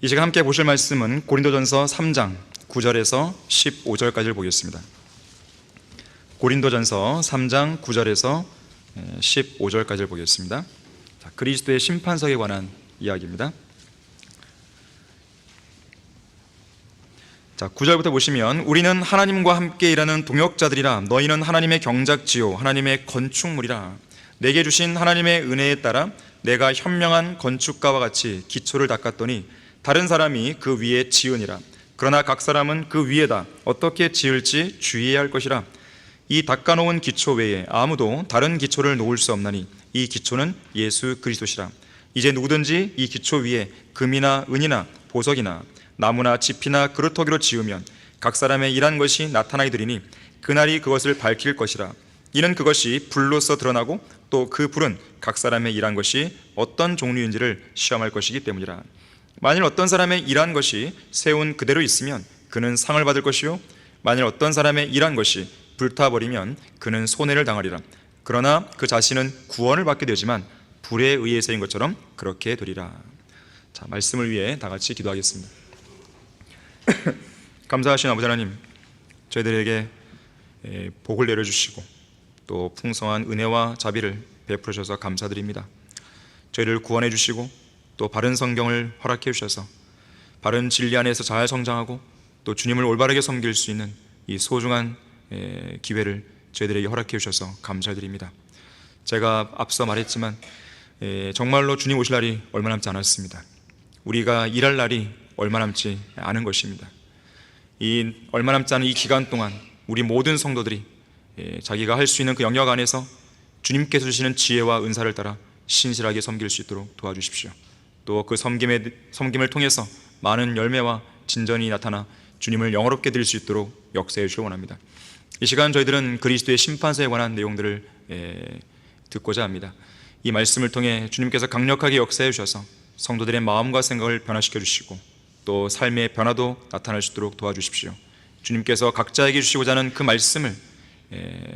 이 시간 함께 보실 말씀은 고린도전서 3장 9절에서 15절까지를 보겠습니다. 고린도전서 3장 9절에서 15절까지를 보겠습니다. 그리스도의 심판석에 관한 이야기입니다. 9절부터 보시면, 우리는 하나님과 함께 일하는 동역자들이라. 너희는 하나님의 경작지요 하나님의 건축물이라. 내게 주신 하나님의 은혜에 따라 내가 현명한 건축가와 같이 기초를 닦았더니 다른 사람이 그 위에 지으니라. 그러나 각 사람은 그 위에다 어떻게 지을지 주의해야 할 것이라. 이 닦아놓은 기초 외에 아무도 다른 기초를 놓을 수 없나니 이 기초는 예수 그리스도시라. 이제 누구든지 이 기초 위에 금이나 은이나 보석이나 나무나 짚이나 그루터기로 지으면 각 사람의 일한 것이 나타나게 되리니 그날이 그것을 밝힐 것이라. 이는 그것이 불로서 드러나고 또 그 불은 각 사람의 일한 것이 어떤 종류인지를 시험할 것이기 때문이라. 만일 어떤 사람의 일한 것이 세운 그대로 있으면 그는 상을 받을 것이요, 만일 어떤 사람의 일한 것이 불타버리면 그는 손해를 당하리라. 그러나 그 자신은 구원을 받게 되지만 불에 의해서인 것처럼 그렇게 되리라. 자, 말씀을 위해 다 같이 기도하겠습니다. 감사하신 아버지 하나님, 저희들에게 복을 내려주시고 또 풍성한 은혜와 자비를 베풀어 주셔서 감사드립니다. 저희를 구원해 주시고 또 바른 성경을 허락해 주셔서 바른 진리 안에서 잘 성장하고 또 주님을 올바르게 섬길 수 있는 이 소중한 기회를 저희들에게 허락해 주셔서 감사드립니다. 제가 앞서 말했지만 정말로 주님 오실 날이 얼마 남지 않았습니다. 우리가 일할 날이 얼마 남지 않은 것입니다. 이 얼마 남지 않은 이 기간 동안 우리 모든 성도들이 자기가 할 수 있는 그 영역 안에서 주님께서 주시는 지혜와 은사를 따라 신실하게 섬길 수 있도록 도와주십시오. 또 그 섬김을 통해서 많은 열매와 진전이 나타나 주님을 영화롭게 드릴 수 있도록 역사해 주시기 원합니다. 이 시간 저희들은 그리스도의 심판서에 관한 내용들을 듣고자 합니다. 이 말씀을 통해 주님께서 강력하게 역사해 주셔서 성도들의 마음과 생각을 변화시켜 주시고 또 삶의 변화도 나타날 수 있도록 도와주십시오. 주님께서 각자에게 주시고자 하는 그 말씀을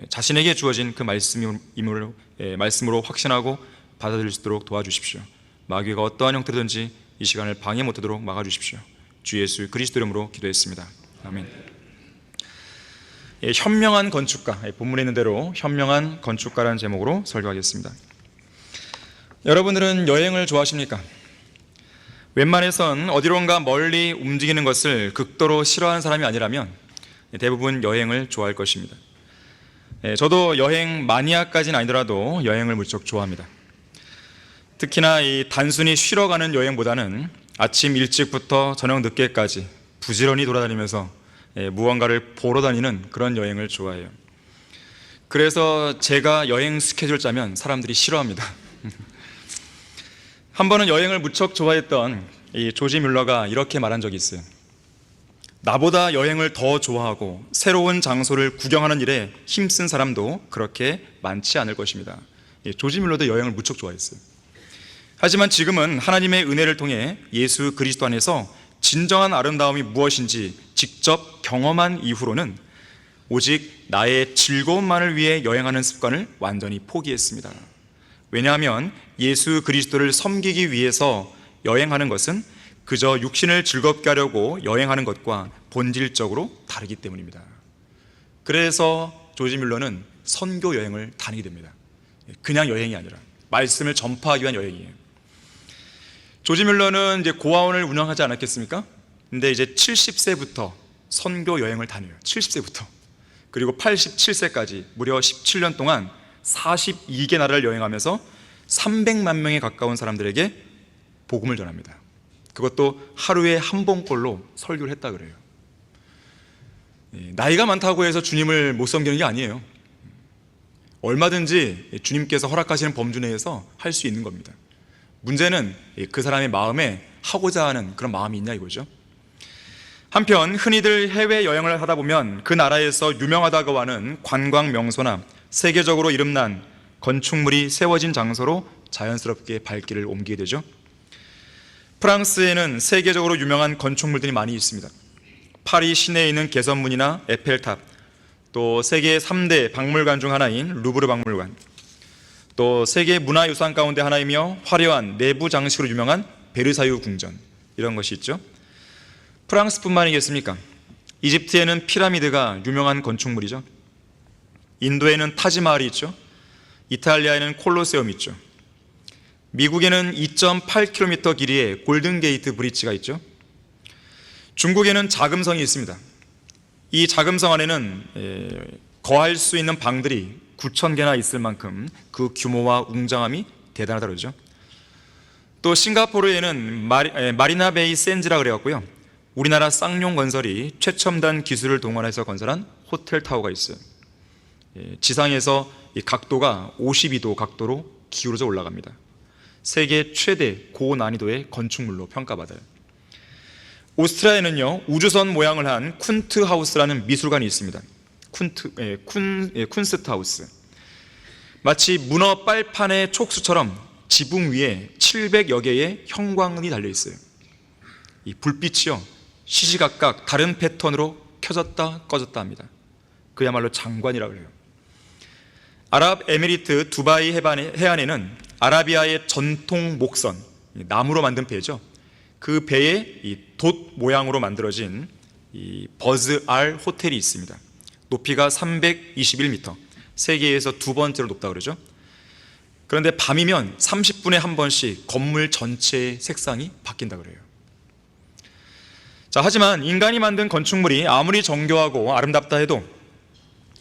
자신에게 주어진 그 말씀으로 확신하고 받아들일 수 있도록 도와주십시오. 마귀가 어떠한 형태든지 이 시간을 방해 못하도록 막아주십시오. 주 예수 그리스도 이름으로 기도했습니다. 아멘. 현명한 건축가, 본문에 있는 대로 현명한 건축가라는 제목으로 설교하겠습니다. 여러분들은 여행을 좋아하십니까? 웬만해선 어디론가 멀리 움직이는 것을 극도로 싫어하는 사람이 아니라면 대부분 여행을 좋아할 것입니다. 저도 여행 마니아까지는 아니더라도 여행을 무척 좋아합니다. 특히나 이 단순히 쉬러 가는 여행보다는 아침 일찍부터 저녁 늦게까지 부지런히 돌아다니면서 무언가를 보러 다니는 그런 여행을 좋아해요. 그래서 제가 여행 스케줄 짜면 사람들이 싫어합니다. 한 번은 여행을 무척 좋아했던 이 조지 뮬러가 이렇게 말한 적이 있어요. 나보다 여행을 더 좋아하고 새로운 장소를 구경하는 일에 힘쓴 사람도 그렇게 많지 않을 것입니다. 조지 뮬러도 여행을 무척 좋아했어요. 하지만 지금은 하나님의 은혜를 통해 예수 그리스도 안에서 진정한 아름다움이 무엇인지 직접 경험한 이후로는 오직 나의 즐거움만을 위해 여행하는 습관을 완전히 포기했습니다. 왜냐하면 예수 그리스도를 섬기기 위해서 여행하는 것은 그저 육신을 즐겁게 하려고 여행하는 것과 본질적으로 다르기 때문입니다. 그래서 조지 뮬러는 선교 여행을 다니게 됩니다. 그냥 여행이 아니라 말씀을 전파하기 위한 여행이에요. 조지 뮬러는 이제 고아원을 운영하지 않았겠습니까? 근데 이제 70세부터 선교 여행을 다녀요. 70세부터. 그리고 87세까지 무려 17년 동안 42개 나라를 여행하면서 300만 명에 가까운 사람들에게 복음을 전합니다. 그것도 하루에 한 번꼴로 설교를 했다 그래요. 나이가 많다고 해서 주님을 못 섬기는 게 아니에요. 얼마든지 주님께서 허락하시는 범주 내에서 할 수 있는 겁니다. 문제는 그 사람의 마음에 하고자 하는 그런 마음이 있냐 이거죠. 한편 흔히들 해외여행을 하다 보면 그 나라에서 유명하다고 하는 관광 명소나 세계적으로 이름난 건축물이 세워진 장소로 자연스럽게 발길을 옮기게 되죠. 프랑스에는 세계적으로 유명한 건축물들이 많이 있습니다. 파리 시내에 있는 개선문이나 에펠탑, 또 세계 3대 박물관 중 하나인 루브르 박물관, 또 세계 문화유산 가운데 하나이며 화려한 내부 장식으로 유명한 베르사유 궁전, 이런 것이 있죠. 프랑스뿐만이겠습니까? 이집트에는 피라미드가 유명한 건축물이죠. 인도에는 타지마할이 있죠. 이탈리아에는 콜로세움이 있죠. 미국에는 2.8km 길이의 골든게이트 브릿지가 있죠. 중국에는 자금성이 있습니다. 이 자금성 안에는 거할 수 있는 방들이 9,000개나 있을 만큼 그 규모와 웅장함이 대단하다 그러죠. 또 싱가포르에는 마리나 베이 샌즈라 그래갖고요, 우리나라 쌍용건설이 최첨단 기술을 동원해서 건설한 호텔 타워가 있어요. 지상에서 이 각도가 52도 각도로 기울어져 올라갑니다. 세계 최대 고난이도의 건축물로 평가받아요. 오스트리아에는요, 우주선 모양을 한 쿤트 하우스라는 미술관이 있습니다. 쿤스트 하우스. 마치 문어 빨판의 촉수처럼 지붕 위에 700여 개의 형광등이 달려 있어요. 이 불빛이요, 시시각각 다른 패턴으로 켜졌다 꺼졌다 합니다. 그야말로 장관이라 그래요. 아랍에미리트 두바이 해안에는 아라비아의 전통 목선, 나무로 만든 배죠. 그 배에 이 돛 모양으로 만들어진 이 버즈 알 호텔이 있습니다. 높이가 321m, 세계에서 두 번째로 높다 그러죠. 그런데 밤이면 30분에 한 번씩 건물 전체의 색상이 바뀐다 그래요. 자, 하지만 인간이 만든 건축물이 아무리 정교하고 아름답다 해도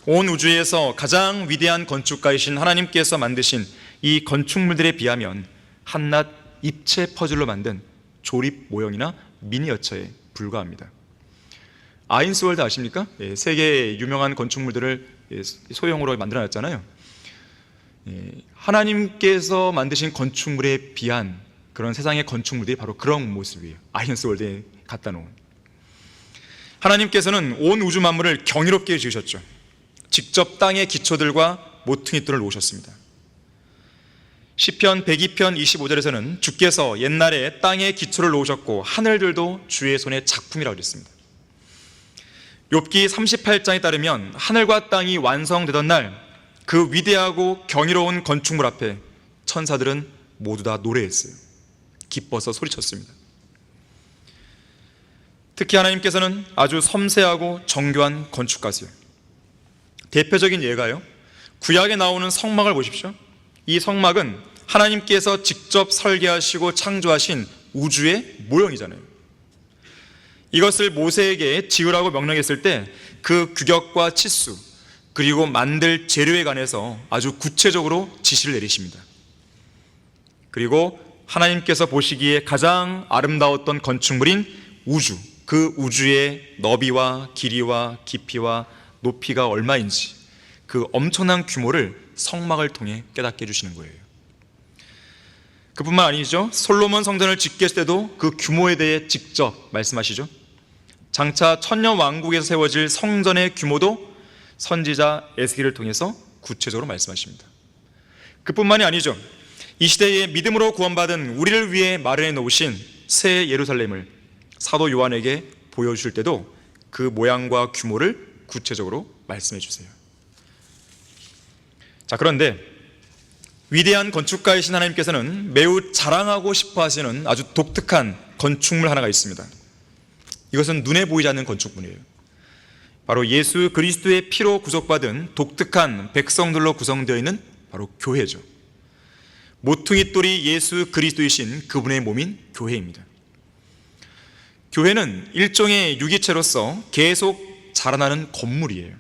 온 우주에서 가장 위대한 건축가이신 하나님께서 만드신 이 건축물들에 비하면 한낱 입체 퍼즐로 만든 조립 모형이나 미니어처에 불과합니다. 아인스월드 아십니까? 세계 유명한 건축물들을 소형으로 만들어놨잖아요. 하나님께서 만드신 건축물에 비한 그런 세상의 건축물들이 바로 그런 모습이에요. 아인스월드에 갖다 놓은. 하나님께서는 온 우주 만물을 경이롭게 지으셨죠. 직접 땅의 기초들과 모퉁이돌을 놓으셨습니다. 시편 102편 25절에서는 주께서 옛날에 땅의 기초를 놓으셨고 하늘들도 주의 손의 작품이라고 그랬습니다. 욥기 38장에 따르면 하늘과 땅이 완성되던 날 그 위대하고 경이로운 건축물 앞에 천사들은 모두 다 노래했어요. 기뻐서 소리쳤습니다. 특히 하나님께서는 아주 섬세하고 정교한 건축가세요. 대표적인 예가요, 구약에 나오는 성막을 보십시오. 이 성막은 하나님께서 직접 설계하시고 창조하신 우주의 모형이잖아요. 이것을 모세에게 지으라고 명령했을 때 그 규격과 치수 그리고 만들 재료에 관해서 아주 구체적으로 지시를 내리십니다. 그리고 하나님께서 보시기에 가장 아름다웠던 건축물인 우주, 그 우주의 너비와 길이와 깊이와 높이가 얼마인지 그 엄청난 규모를 성막을 통해 깨닫게 해주시는 거예요. 그뿐만 아니죠. 솔로몬 성전을 짓게 했을 때도 그 규모에 대해 직접 말씀하시죠. 장차 천년 왕국에서 세워질 성전의 규모도 선지자 에스겔을 통해서 구체적으로 말씀하십니다. 그뿐만이 아니죠. 이 시대에 믿음으로 구원받은 우리를 위해 마련해 놓으신 새 예루살렘을 사도 요한에게 보여주실 때도 그 모양과 규모를 구체적으로 말씀해 주세요. 자, 그런데 위대한 건축가이신 하나님께서는 매우 자랑하고 싶어 하시는 아주 독특한 건축물 하나가 있습니다. 이것은 눈에 보이지 않는 건축물이에요. 바로 예수 그리스도의 피로 구속받은 독특한 백성들로 구성되어 있는 바로 교회죠. 모퉁이돌이 예수 그리스도이신 그분의 몸인 교회입니다. 교회는 일종의 유기체로서 계속 자라나는 건물이에요.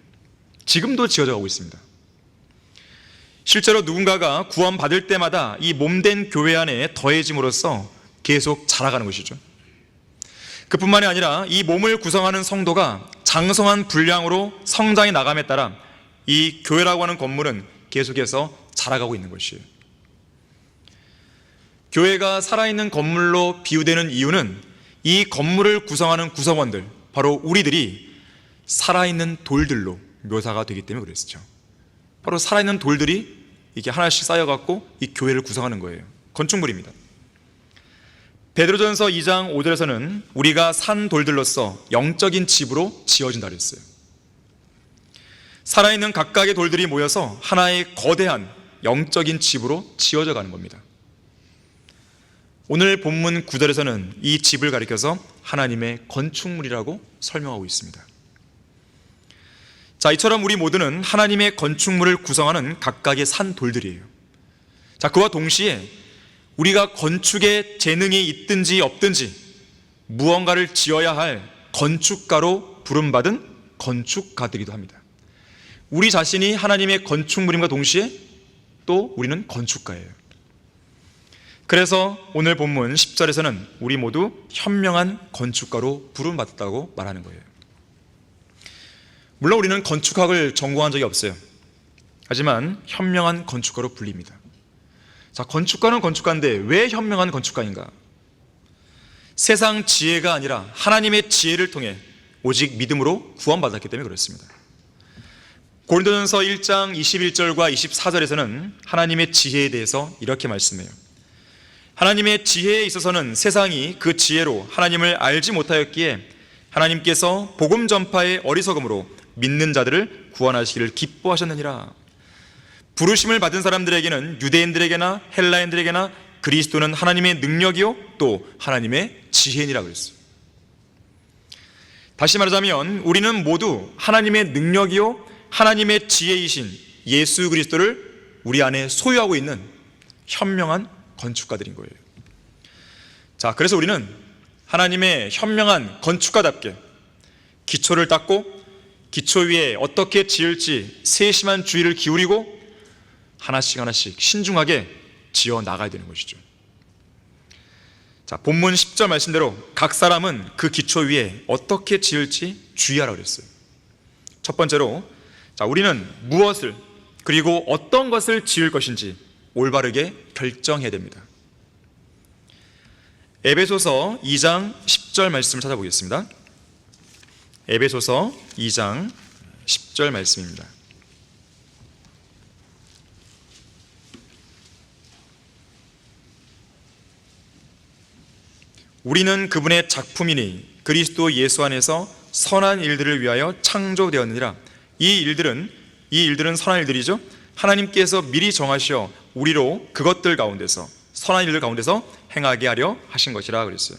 지금도 지어져 가고 있습니다. 실제로 누군가가 구원받을 때마다 이 몸된 교회 안에 더해짐으로써 계속 자라가는 것이죠. 그뿐만이 아니라 이 몸을 구성하는 성도가 장성한 분량으로 성장해 나감에 따라 이 교회라고 하는 건물은 계속해서 자라가고 있는 것이에요. 교회가 살아있는 건물로 비유되는 이유는 이 건물을 구성하는 구성원들, 바로 우리들이 살아있는 돌들로 묘사가 되기 때문에 그랬죠. 바로 살아있는 돌들이 이게 하나씩 쌓여갖고 이 교회를 구성하는 거예요. 건축물입니다. 베드로전서 2장 5절에서는 우리가 산 돌들로서 영적인 집으로 지어진다 그랬어요. 살아있는 각각의 돌들이 모여서 하나의 거대한 영적인 집으로 지어져 가는 겁니다. 오늘 본문 9절에서는 이 집을 가리켜서 하나님의 건축물이라고 설명하고 있습니다. 자, 이처럼 우리 모두는 하나님의 건축물을 구성하는 각각의 산 돌들이에요. 자, 그와 동시에 우리가 건축에 재능이 있든지 없든지 무언가를 지어야 할 건축가로 부름받은 건축가들이기도 합니다. 우리 자신이 하나님의 건축물임과 동시에 또 우리는 건축가예요. 그래서 오늘 본문 10절에서는 우리 모두 현명한 건축가로 부름받았다고 말하는 거예요. 물론 우리는 건축학을 전공한 적이 없어요. 하지만 현명한 건축가로 불립니다. 자, 건축가는 건축가인데 왜 현명한 건축가인가? 세상 지혜가 아니라 하나님의 지혜를 통해 오직 믿음으로 구원받았기 때문에 그렇습니다. 고린도전서 1장 21절과 24절에서는 하나님의 지혜에 대해서 이렇게 말씀해요. 하나님의 지혜에 있어서는 세상이 그 지혜로 하나님을 알지 못하였기에 하나님께서 복음 전파의 어리석음으로 믿는 자들을 구원하시기를 기뻐하셨느니라. 부르심을 받은 사람들에게는 유대인들에게나 헬라인들에게나 그리스도는 하나님의 능력이요 또 하나님의 지혜니라 그랬어요. 다시 말하자면 우리는 모두 하나님의 능력이요 하나님의 지혜이신 예수 그리스도를 우리 안에 소유하고 있는 현명한 건축가들인 거예요. 자, 그래서 우리는 하나님의 현명한 건축가답게 기초를 닦고 기초 위에 어떻게 지을지 세심한 주의를 기울이고 하나씩 하나씩 신중하게 지어 나가야 되는 것이죠. 자, 본문 10절 말씀대로 각 사람은 그 기초 위에 어떻게 지을지 주의하라고 그랬어요. 첫 번째로, 자, 우리는 무엇을 그리고 어떤 것을 지을 것인지 올바르게 결정해야 됩니다. 에베소서 2장 10절 말씀을 찾아보겠습니다. 에베소서 2장 10절 말씀입니다. 우리는 그분의 작품이니 그리스도 예수 안에서 선한 일들을 위하여 창조되었느니라. 이 일들은 선한 일들이죠. 하나님께서 미리 정하시어 우리로 그것들 가운데서 선한 일들 가운데서 행하게 하려 하신 것이라 그랬어요.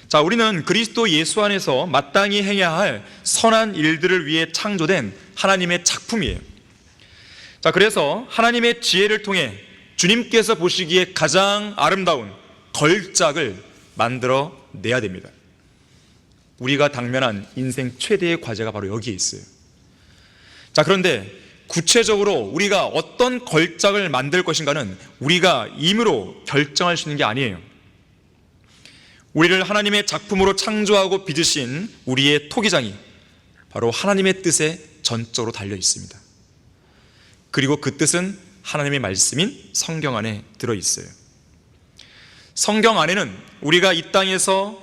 자, 우리는 그리스도 예수 안에서 마땅히 행해야 할 선한 일들을 위해 창조된 하나님의 작품이에요. 자, 그래서 하나님의 지혜를 통해 주님께서 보시기에 가장 아름다운 걸작을 만들어 내야 됩니다. 우리가 당면한 인생 최대의 과제가 바로 여기에 있어요. 자, 그런데 구체적으로 우리가 어떤 걸작을 만들 것인가는 우리가 임의로 결정할 수 있는 게 아니에요. 우리를 하나님의 작품으로 창조하고 빚으신 우리의 토기장이 바로 하나님의 뜻에 전적으로 달려 있습니다. 그리고 그 뜻은 하나님의 말씀인 성경 안에 들어있어요. 성경 안에는 우리가 이 땅에서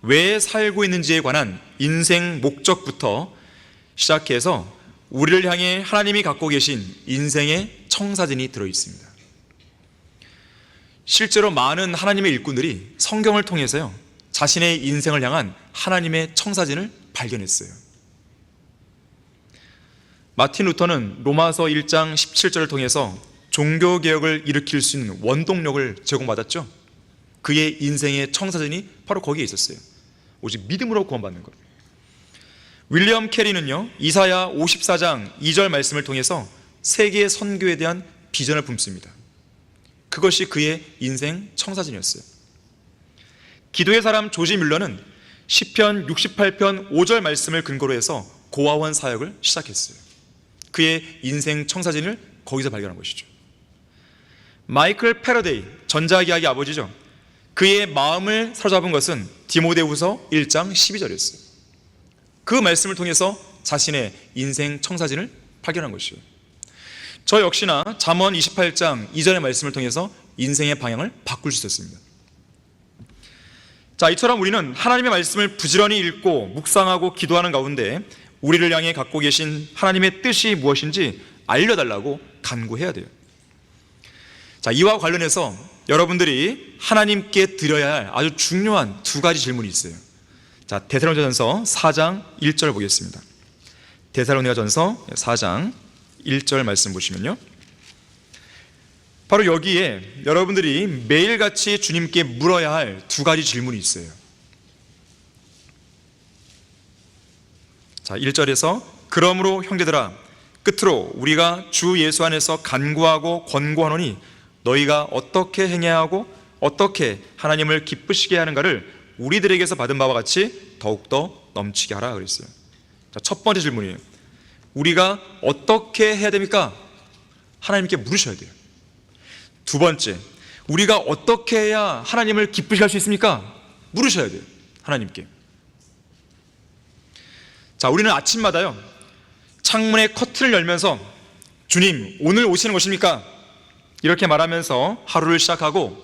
왜 살고 있는지에 관한 인생 목적부터 시작해서 우리를 향해 하나님이 갖고 계신 인생의 청사진이 들어있습니다. 실제로 많은 하나님의 일꾼들이 성경을 통해서요, 자신의 인생을 향한 하나님의 청사진을 발견했어요. 마틴 루터는 로마서 1장 17절을 통해서 종교개혁을 일으킬 수 있는 원동력을 제공받았죠. 그의 인생의 청사진이 바로 거기에 있었어요. 오직 믿음으로 구원받는 것. 윌리엄 캐리는요, 이사야 54장 2절 말씀을 통해서 세계 선교에 대한 비전을 품습니다. 그것이 그의 인생 청사진이었어요. 기도의 사람 조지 뮬러는 시편 68편 5절 말씀을 근거로 해서 고아원 사역을 시작했어요. 그의 인생 청사진을 거기서 발견한 것이죠. 마이클 패러데이, 전자기하의 아버지죠. 그의 마음을 사로잡은 것은 디모데후서 1장 12절이었어요. 그 말씀을 통해서 자신의 인생 청사진을 발견한 것이에요. 저 역시나 잠언 28장 2절의 말씀을 통해서 인생의 방향을 바꿀 수 있었습니다. 자, 이처럼 우리는 하나님의 말씀을 부지런히 읽고 묵상하고 기도하는 가운데 우리를 향해 갖고 계신 하나님의 뜻이 무엇인지 알려달라고 간구해야 돼요. 자, 이와 관련해서 여러분들이 하나님께 드려야 할 아주 중요한 두 가지 질문이 있어요. 자, 데살로니가전서 4장 1절 보겠습니다. 데살로니가전서 4장 1절 말씀 보시면요, 바로 여기에 여러분들이 매일같이 주님께 물어야 할 두 가지 질문이 있어요. 자, 1절에서 그러므로 형제들아 끝으로 우리가 주 예수 안에서 간구하고 권고하노니 너희가 어떻게 행해야 하고 어떻게 하나님을 기쁘시게 하는가를 우리들에게서 받은 바와 같이 더욱더 넘치게 하라 그랬어요. 자, 첫 번째 질문이에요. 우리가 어떻게 해야 됩니까? 하나님께 물으셔야 돼요. 두 번째, 우리가 어떻게 해야 하나님을 기쁘시게 할 수 있습니까? 물으셔야 돼요. 하나님께. 자, 우리는 아침마다요 창문에 커튼을 열면서 주님 오늘 오시는 것입니까? 이렇게 말하면서 하루를 시작하고,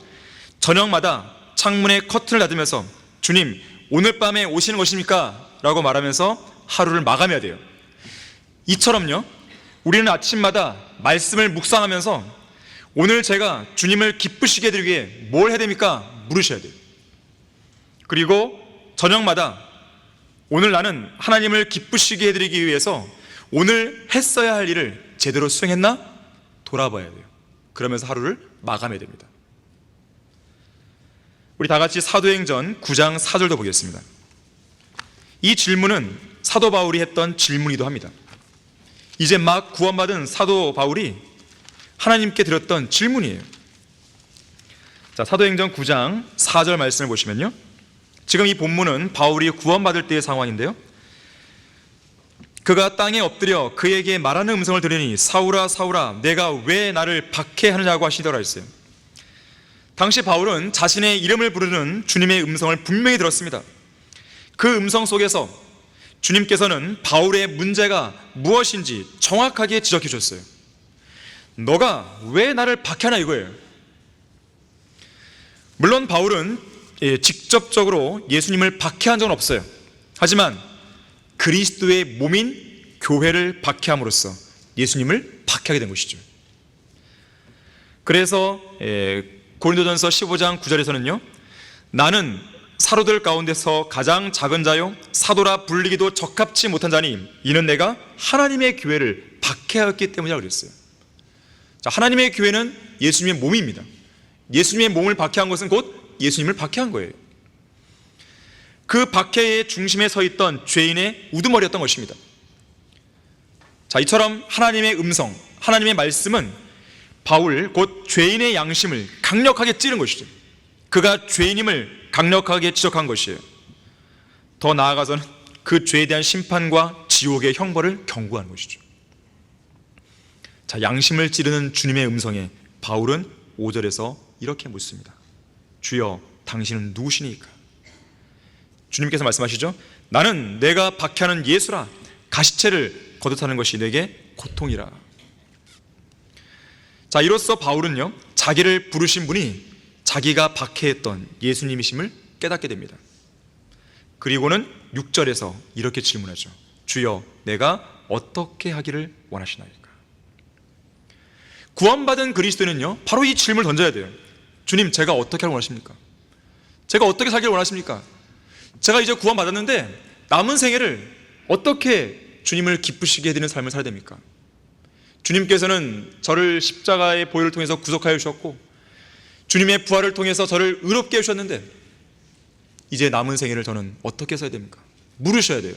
저녁마다 창문에 커튼을 닫으면서 주님 오늘 밤에 오시는 것입니까? 라고 말하면서 하루를 마감해야 돼요. 이처럼요 우리는 아침마다 말씀을 묵상하면서 오늘 제가 주님을 기쁘시게 해드리기 위해 뭘 해야 됩니까? 물으셔야 돼요. 그리고 저녁마다 오늘 나는 하나님을 기쁘시게 해드리기 위해서 오늘 했어야 할 일을 제대로 수행했나? 돌아봐야 돼요. 그러면서 하루를 마감해야 됩니다. 우리 다 같이 사도행전 9장 4절도 보겠습니다. 이 질문은 사도 바울이 했던 질문이기도 합니다. 이제 막 구원받은 사도 바울이 하나님께 드렸던 질문이에요. 자, 사도행전 9장 4절 말씀을 보시면요, 지금 이 본문은 바울이 구원받을 때의 상황인데요, 그가 땅에 엎드려 그에게 말하는 음성을 들으니 사울아 사울아 내가 왜 나를 박해하느냐고 하시더라 했어요. 당시 바울은 자신의 이름을 부르는 주님의 음성을 분명히 들었습니다. 그 음성 속에서 주님께서는 바울의 문제가 무엇인지 정확하게 지적해 주셨어요. 너가 왜 나를 박해하나 이거예요. 물론 바울은 직접적으로 예수님을 박해한 적은 없어요. 하지만 그리스도의 몸인 교회를 박해함으로써 예수님을 박해하게 된 것이죠. 그래서 고린도전서 15장 9절에서는요, 나는 사도들 가운데서 가장 작은 자요 사도라 불리기도 적합치 못한 자니 이는 내가 하나님의 교회를 박해하였기 때문이라고 그랬어요. 자, 하나님의 교회는 예수님의 몸입니다. 예수님의 몸을 박해한 것은 곧 예수님을 박해한 거예요. 그 박해의 중심에 서 있던 죄인의 우두머리였던 것입니다. 자, 이처럼 하나님의 음성, 하나님의 말씀은 바울 곧 죄인의 양심을 강력하게 찌른 것이죠. 그가 죄인임을 강력하게 지적한 것이에요. 더 나아가서는 그 죄에 대한 심판과 지옥의 형벌을 경고하는 것이죠. 자, 양심을 찌르는 주님의 음성에 바울은 5절에서 이렇게 묻습니다. 주여 당신은 누구시니까? 주님께서 말씀하시죠. 나는 내가 박해하는 예수라. 가시체를 거듭하는 것이 내게 고통이라. 자, 이로써 바울은요 자기를 부르신 분이 자기가 박해했던 예수님이심을 깨닫게 됩니다. 그리고는 6절에서 이렇게 질문하죠. 주여 내가 어떻게 하기를 원하시나이까? 구원받은 그리스도인은요 바로 이 질문을 던져야 돼요. 주님 제가 어떻게 하길 원하십니까? 제가 어떻게 살기를 원하십니까? 제가 이제 구원받았는데 남은 생애를 어떻게 주님을 기쁘시게 해드리는 삶을 살아야 됩니까? 주님께서는 저를 십자가의 보혈을 통해서 구속하여 주셨고 주님의 부활을 통해서 저를 의롭게 해주셨는데 이제 남은 생애를 저는 어떻게 살아야 됩니까? 물으셔야 돼요.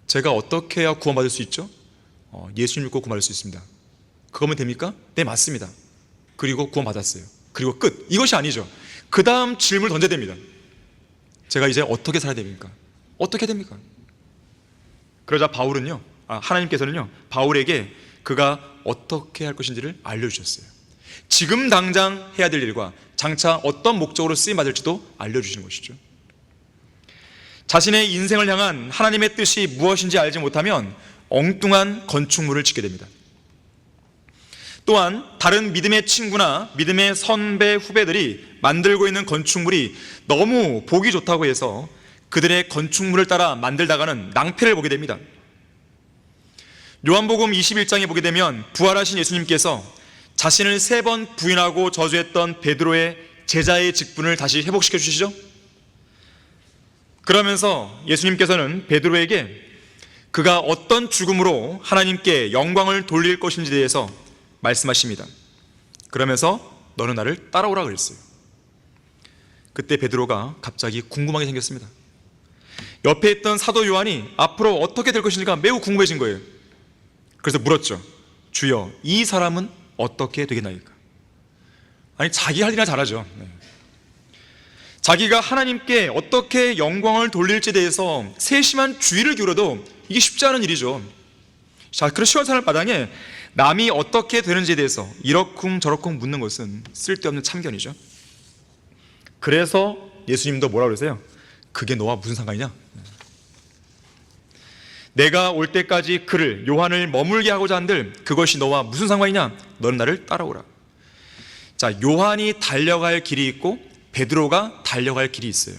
제가 어떻게 해야 구원받을 수 있죠? 예수님 믿고 구원받을 수 있습니다. 그거면 됩니까? 네, 맞습니다. 그리고 구원받았어요. 그리고 끝. 이것이 아니죠. 그 다음 질문을 던져야 됩니다. 제가 이제 어떻게 살아야 됩니까? 어떻게 됩니까? 그러자 하나님께서는요 바울에게 그가 어떻게 할 것인지를 알려주셨어요. 지금 당장 해야 될 일과 장차 어떤 목적으로 쓰임받을지도 알려주시는 것이죠. 자신의 인생을 향한 하나님의 뜻이 무엇인지 알지 못하면 엉뚱한 건축물을 짓게 됩니다. 또한 다른 믿음의 친구나 믿음의 선배 후배들이 만들고 있는 건축물이 너무 보기 좋다고 해서 그들의 건축물을 따라 만들다가는 낭패를 보게 됩니다. 요한복음 21장에 보게 되면 부활하신 예수님께서 자신을 3번 부인하고 저주했던 베드로의 제자의 직분을 다시 회복시켜 주시죠. 그러면서 예수님께서는 베드로에게 그가 어떤 죽음으로 하나님께 영광을 돌릴 것인지에 대해서 말씀하십니다. 그러면서 너는 나를 따라오라 그랬어요. 그때 베드로가 갑자기 궁금하게 생겼습니다. 옆에 있던 사도 요한이 앞으로 어떻게 될 것인가 매우 궁금해진 거예요. 그래서 물었죠. 주여, 이 사람은 어떻게 되겠나이까? 아니, 자기 할 일이나 잘하죠. 자기가 하나님께 어떻게 영광을 돌릴지에 대해서 세심한 주의를 기울여도 이게 쉽지 않은 일이죠. 자, 그런 시원찮을 마당에 남이 어떻게 되는지에 대해서 이러쿵저러쿵 묻는 것은 쓸데없는 참견이죠. 그래서 예수님도 뭐라고 그러세요? 그게 너와 무슨 상관이냐? 내가 올 때까지 그를, 요한을 머물게 하고자 한들 그것이 너와 무슨 상관이냐? 너는 나를 따라오라. 자, 요한이 달려갈 길이 있고 베드로가 달려갈 길이 있어요.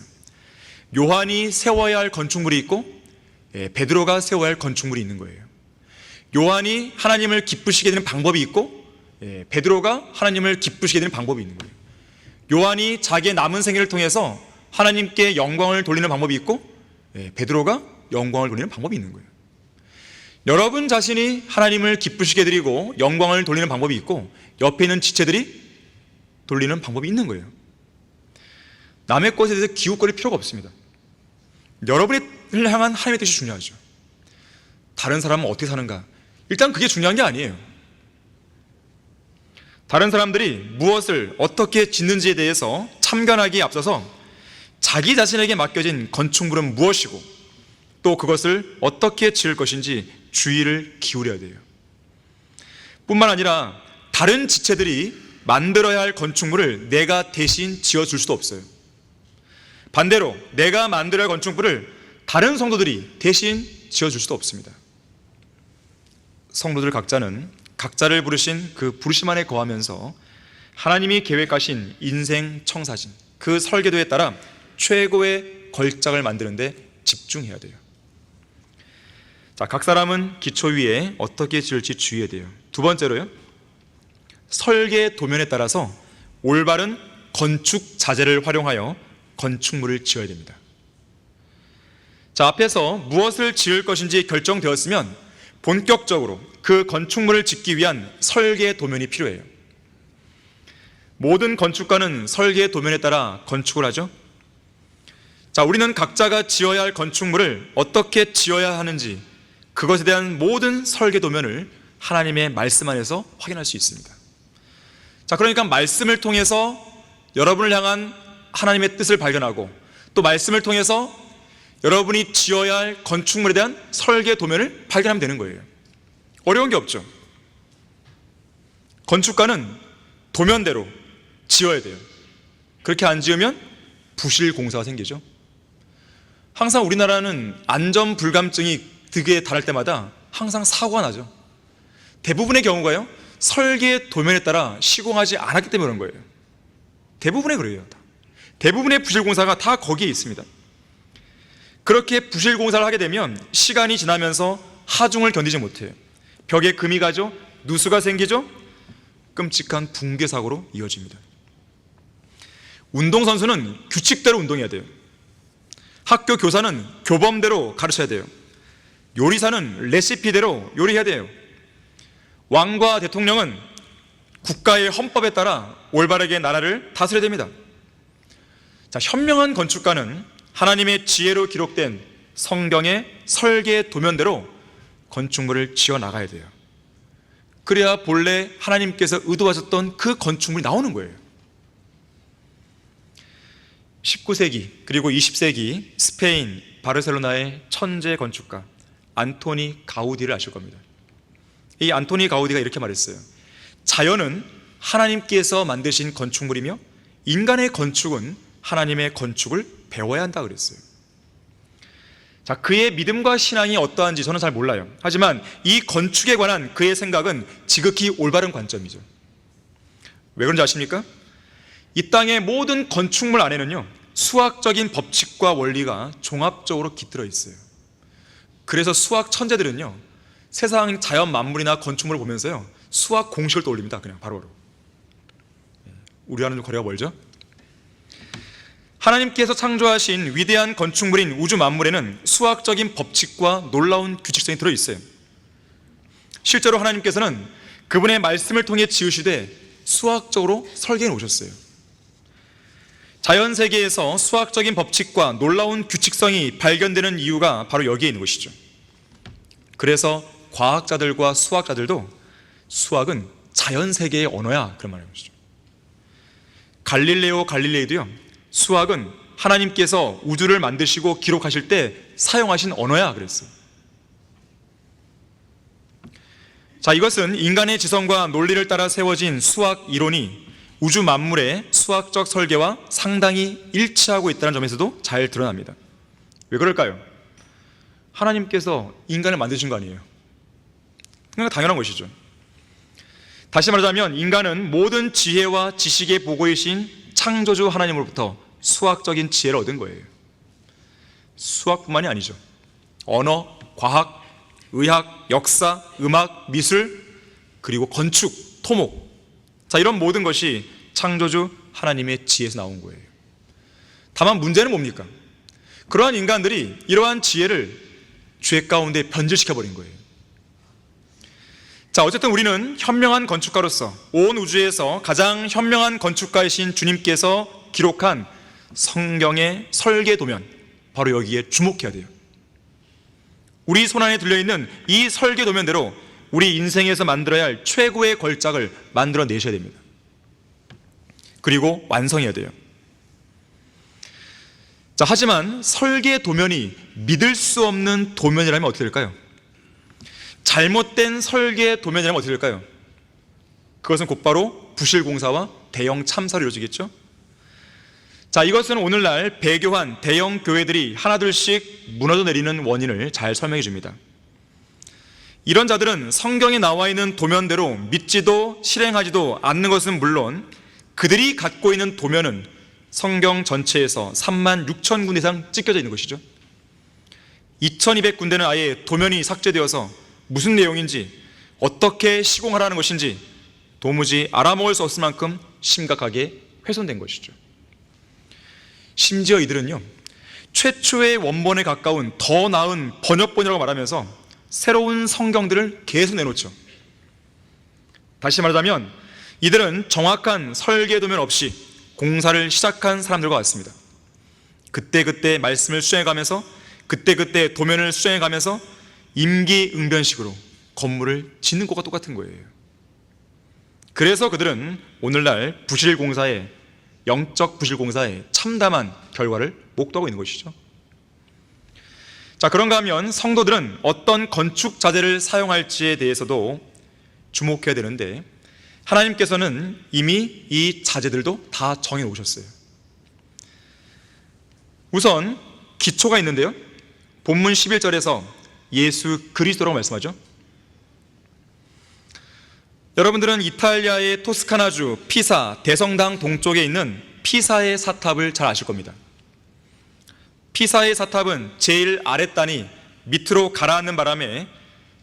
요한이 세워야 할 건축물이 있고 베드로가 세워야 할 건축물이 있는 거예요. 요한이 하나님을 기쁘시게 되는 방법이 있고 베드로가 하나님을 기쁘시게 되는 방법이 있는 거예요. 요한이 자기의 남은 생애를 통해서 하나님께 영광을 돌리는 방법이 있고 베드로가 영광을 돌리는 방법이 있는 거예요. 여러분 자신이 하나님을 기쁘시게 드리고 영광을 돌리는 방법이 있고 옆에 있는 지체들이 돌리는 방법이 있는 거예요. 남의 것에 대해서 기웃거릴 필요가 없습니다. 여러분을 향한 하나님의 뜻이 중요하죠. 다른 사람은 어떻게 사는가? 일단 그게 중요한 게 아니에요. 다른 사람들이 무엇을 어떻게 짓는지에 대해서 참견하기에 앞서서 자기 자신에게 맡겨진 건축물은 무엇이고 또 그것을 어떻게 지을 것인지 주의를 기울여야 돼요. 뿐만 아니라 다른 지체들이 만들어야 할 건축물을 내가 대신 지어줄 수도 없어요. 반대로 내가 만들어야 할 건축물을 다른 성도들이 대신 지어줄 수도 없습니다. 성도들 각자는 각자를 부르신 그 부르심 안에 거하면서 하나님이 계획하신 인생 청사진, 그 설계도에 따라 최고의 걸작을 만드는데 집중해야 돼요. 자, 각 사람은 기초 위에 어떻게 지을지 주의해야 돼요. 두 번째로요, 설계 도면에 따라서 올바른 건축 자재를 활용하여 건축물을 지어야 됩니다. 자, 앞에서 무엇을 지을 것인지 결정되었으면 본격적으로 그 건축물을 짓기 위한 설계 도면이 필요해요. 모든 건축가는 설계 도면에 따라 건축을 하죠. 자, 우리는 각자가 지어야 할 건축물을 어떻게 지어야 하는지 그것에 대한 모든 설계 도면을 하나님의 말씀 안에서 확인할 수 있습니다. 자, 그러니까 말씀을 통해서 여러분을 향한 하나님의 뜻을 발견하고 또 말씀을 통해서 여러분이 지어야 할 건축물에 대한 설계 도면을 발견하면 되는 거예요. 어려운 게 없죠. 건축가는 도면대로 지어야 돼요. 그렇게 안 지으면 부실 공사가 생기죠. 항상 우리나라는 안전 불감증이 득에 달할 때마다 항상 사고가 나죠. 대부분의 경우가요, 설계 도면에 따라 시공하지 않았기 때문에 그런 거예요. 대부분의 그래요. 대부분의 부실 공사가 다 거기에 있습니다. 그렇게 부실 공사를 하게 되면 시간이 지나면서 하중을 견디지 못해요. 벽에 금이 가죠. 누수가 생기죠. 끔찍한 붕괴 사고로 이어집니다. 운동선수는 규칙대로 운동해야 돼요. 학교 교사는 교범대로 가르쳐야 돼요. 요리사는 레시피대로 요리해야 돼요. 왕과 대통령은 국가의 헌법에 따라 올바르게 나라를 다스려야 됩니다. 자, 현명한 건축가는 하나님의 지혜로 기록된 성경의 설계 도면대로 건축물을 지어 나가야 돼요. 그래야 본래 하나님께서 의도하셨던 그 건축물이 나오는 거예요. 19세기 그리고 20세기 스페인 바르셀로나의 천재 건축가 안토니 가우디를 아실 겁니다. 이 안토니 가우디가 이렇게 말했어요. 자연은 하나님께서 만드신 건축물이며 인간의 건축은 하나님의 건축을 배워야 한다 그랬어요. 자, 그의 믿음과 신앙이 어떠한지 저는 잘 몰라요. 하지만 이 건축에 관한 그의 생각은 지극히 올바른 관점이죠. 왜 그런지 아십니까? 이 땅의 모든 건축물 안에는요, 수학적인 법칙과 원리가 종합적으로 깃들어 있어요. 그래서 수학 천재들은요, 세상 자연 만물이나 건축물을 보면서요, 수학 공식을 떠올립니다. 그냥 바로바로. 우리와는 좀 거리가 멀죠? 하나님께서 창조하신 위대한 건축물인 우주 만물에는 수학적인 법칙과 놀라운 규칙성이 들어있어요. 실제로 하나님께서는 그분의 말씀을 통해 지으시되 수학적으로 설계해 놓으셨어요. 자연 세계에서 수학적인 법칙과 놀라운 규칙성이 발견되는 이유가 바로 여기에 있는 것이죠. 그래서 과학자들과 수학자들도 수학은 자연 세계의 언어야, 그런 말을 하시죠. 갈릴레오 갈릴레이도요, 수학은 하나님께서 우주를 만드시고 기록하실 때 사용하신 언어야 그랬어요. 자, 이것은 인간의 지성과 논리를 따라 세워진 수학 이론이 우주 만물의 수학적 설계와 상당히 일치하고 있다는 점에서도 잘 드러납니다. 왜 그럴까요? 하나님께서 인간을 만드신 거 아니에요? 그러니까 당연한 것이죠. 다시 말하자면 인간은 모든 지혜와 지식의 보고이신 창조주 하나님으로부터 수학적인 지혜를 얻은 거예요. 수학뿐만이 아니죠. 언어, 과학, 의학, 역사, 음악, 미술, 그리고 건축, 토목, 자, 이런 모든 것이 창조주 하나님의 지혜에서 나온 거예요. 다만 문제는 뭡니까? 그러한 인간들이 이러한 지혜를 죄 가운데 변질시켜버린 거예요. 자, 어쨌든 우리는 현명한 건축가로서 온 우주에서 가장 현명한 건축가이신 주님께서 기록한 성경의 설계 도면, 바로 여기에 주목해야 돼요. 우리 손안에 들려있는 이 설계 도면대로 우리 인생에서 만들어야 할 최고의 걸작을 만들어내셔야 됩니다. 그리고 완성해야 돼요. 자, 하지만 설계 도면이 믿을 수 없는 도면이라면 어떻게 될까요? 잘못된 설계 도면이라면 어떻게 될까요? 그것은 곧바로 부실공사와 대형 참사로 이루어지겠죠? 자, 이것은 오늘날 배교한 대형 교회들이 하나둘씩 무너져 내리는 원인을 잘 설명해 줍니다. 이런 자들은 성경에 나와 있는 도면대로 믿지도 실행하지도 않는 것은 물론 그들이 갖고 있는 도면은 성경 전체에서 36,000군데 이상 찢겨져 있는 것이죠. 2,200군데는 아예 도면이 삭제되어서 무슨 내용인지, 어떻게 시공하라는 것인지 도무지 알아먹을 수 없을 만큼 심각하게 훼손된 것이죠. 심지어 이들은요, 최초의 원본에 가까운 더 나은 번역본이라고 말하면서 새로운 성경들을 계속 내놓죠. 다시 말하자면 이들은 정확한 설계 도면 없이 공사를 시작한 사람들과 같습니다. 그때그때 말씀을 수정해가면서, 그때그때 도면을 수정해가면서 임기응변식으로 건물을 짓는 것과 똑같은 거예요. 그래서 그들은 오늘날 부실공사에, 영적 부실공사에 참담한 결과를 목도하고 있는 것이죠. 자, 그런가 하면 성도들은 어떤 건축 자재를 사용할지에 대해서도 주목해야 되는데, 하나님께서는 이미 이 자재들도 다 정해 놓으셨어요. 우선 기초가 있는데요, 본문 11절에서 예수 그리스도라고 말씀하죠. 여러분들은 이탈리아의 토스카나주 피사 대성당 동쪽에 있는 피사의 사탑을 잘 아실 겁니다. 피사의 사탑은 제일 아랫단이 밑으로 가라앉는 바람에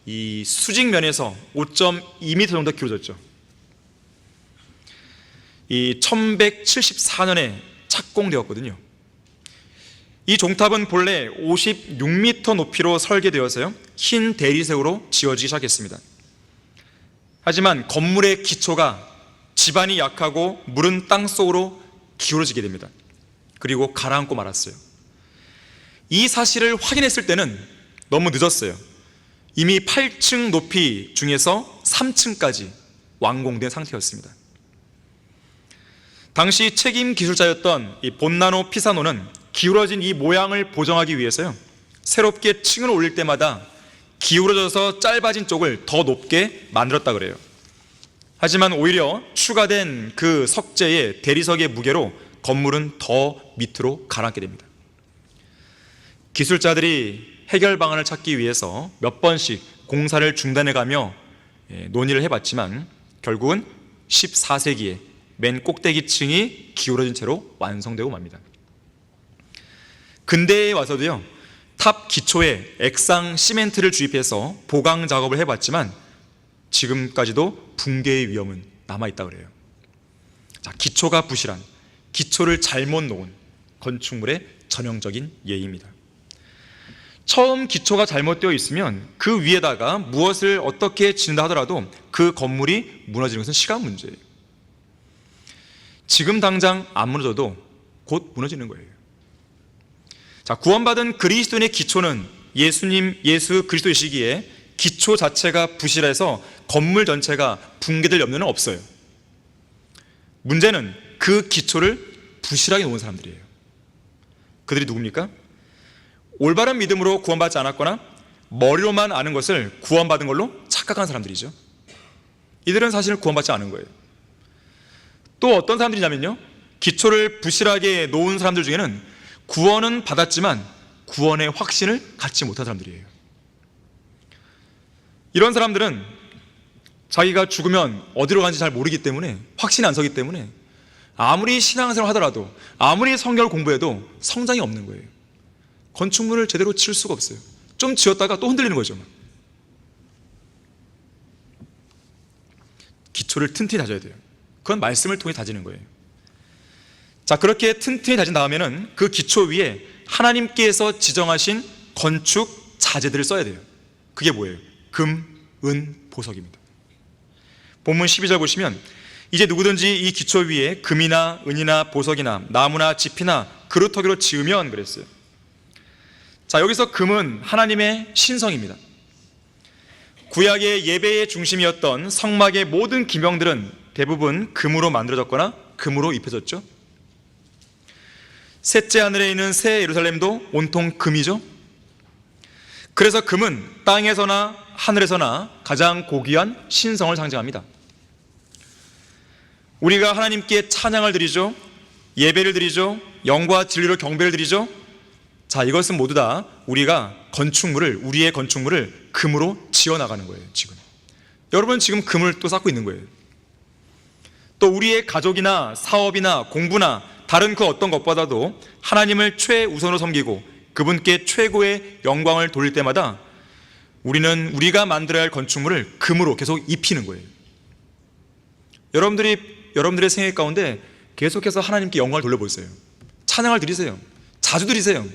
이 수직면에서 5.2m 정도 기울어졌죠. 이 1174년에 착공되었거든요. 이 종탑은 본래 56m 높이로 설계되어서요, 흰 대리석으로 지어지기 시작했습니다. 하지만 건물의 기초가 지반이 약하고 물은 땅속으로 기울어지게 됩니다. 그리고 가라앉고 말았어요. 이 사실을 확인했을 때는 너무 늦었어요. 이미 8층 높이 중에서 3층까지 완공된 상태였습니다. 당시 책임 기술자였던 이 본나노 피사노는 기울어진 이 모양을 보정하기 위해서요, 새롭게 층을 올릴 때마다 기울어져서 짧아진 쪽을 더 높게 만들었다 그래요. 하지만 오히려 추가된 그 석재의 대리석의 무게로 건물은 더 밑으로 가라앉게 됩니다. 기술자들이 해결 방안을 찾기 위해서 몇 번씩 공사를 중단해가며 논의를 해봤지만 결국은 14세기에 맨 꼭대기층이 기울어진 채로 완성되고 맙니다. 근대에 와서도요, 탑 기초에 액상 시멘트를 주입해서 보강 작업을 해봤지만 지금까지도 붕괴의 위험은 남아있다 그래요. 자, 기초가 부실한, 기초를 잘못 놓은 건축물의 전형적인 예입니다. 처음 기초가 잘못되어 있으면 그 위에다가 무엇을 어떻게 짓는다 하더라도 그 건물이 무너지는 것은 시간 문제예요. 지금 당장 안 무너져도 곧 무너지는 거예요. 자, 구원받은 그리스도인의 기초는 예수 그리스도이시기에 기초 자체가 부실해서 건물 전체가 붕괴될 염려는 없어요. 문제는 그 기초를 부실하게 놓은 사람들이에요. 그들이 누굽니까? 올바른 믿음으로 구원받지 않았거나 머리로만 아는 것을 구원받은 걸로 착각하는 사람들이죠. 이들은 사실 구원받지 않은 거예요. 또 어떤 사람들이냐면요, 기초를 부실하게 놓은 사람들 중에는 구원은 받았지만 구원의 확신을 갖지 못한 사람들이에요. 이런 사람들은 자기가 죽으면 어디로 가는지 잘 모르기 때문에, 확신이 안 서기 때문에 아무리 신앙생활을 하더라도, 아무리 성경을 공부해도 성장이 없는 거예요. 건축물을 제대로 칠 수가 없어요. 좀 지었다가 또 흔들리는 거죠. 기초를 튼튼히 다져야 돼요. 그건 말씀을 통해 다지는 거예요. 자, 그렇게 튼튼히 다진 다음에는 그 기초 위에 하나님께서 지정하신 건축 자재들을 써야 돼요. 그게 뭐예요? 금, 은, 보석입니다. 본문 12절 보시면 이제 누구든지 이 기초 위에 금이나 은이나 보석이나 나무나 짚이나 그루터기로 지으면 그랬어요. 자, 여기서 금은 하나님의 신성입니다. 구약의 예배의 중심이었던 성막의 모든 기명들은 대부분 금으로 만들어졌거나 금으로 입혀졌죠. 셋째 하늘에 있는 새 예루살렘도 온통 금이죠. 그래서 금은 땅에서나 하늘에서나 가장 고귀한 신성을 상징합니다. 우리가 하나님께 찬양을 드리죠, 예배를 드리죠, 영과 진리로 경배를 드리죠. 자, 이것은 모두 다 우리의 건축물을 금으로 지어나가는 거예요. 지금 여러분 지금 금을 또 쌓고 있는 거예요. 또 우리의 가족이나 사업이나 공부나 다른 그 어떤 것보다도 하나님을 최우선으로 섬기고 그분께 최고의 영광을 돌릴 때마다 우리는 우리가 만들어야 할 건축물을 금으로 계속 입히는 거예요. 여러분들의 생애 가운데 계속해서 하나님께 영광을 돌려보세요. 찬양을 드리세요. 자주 드리세요.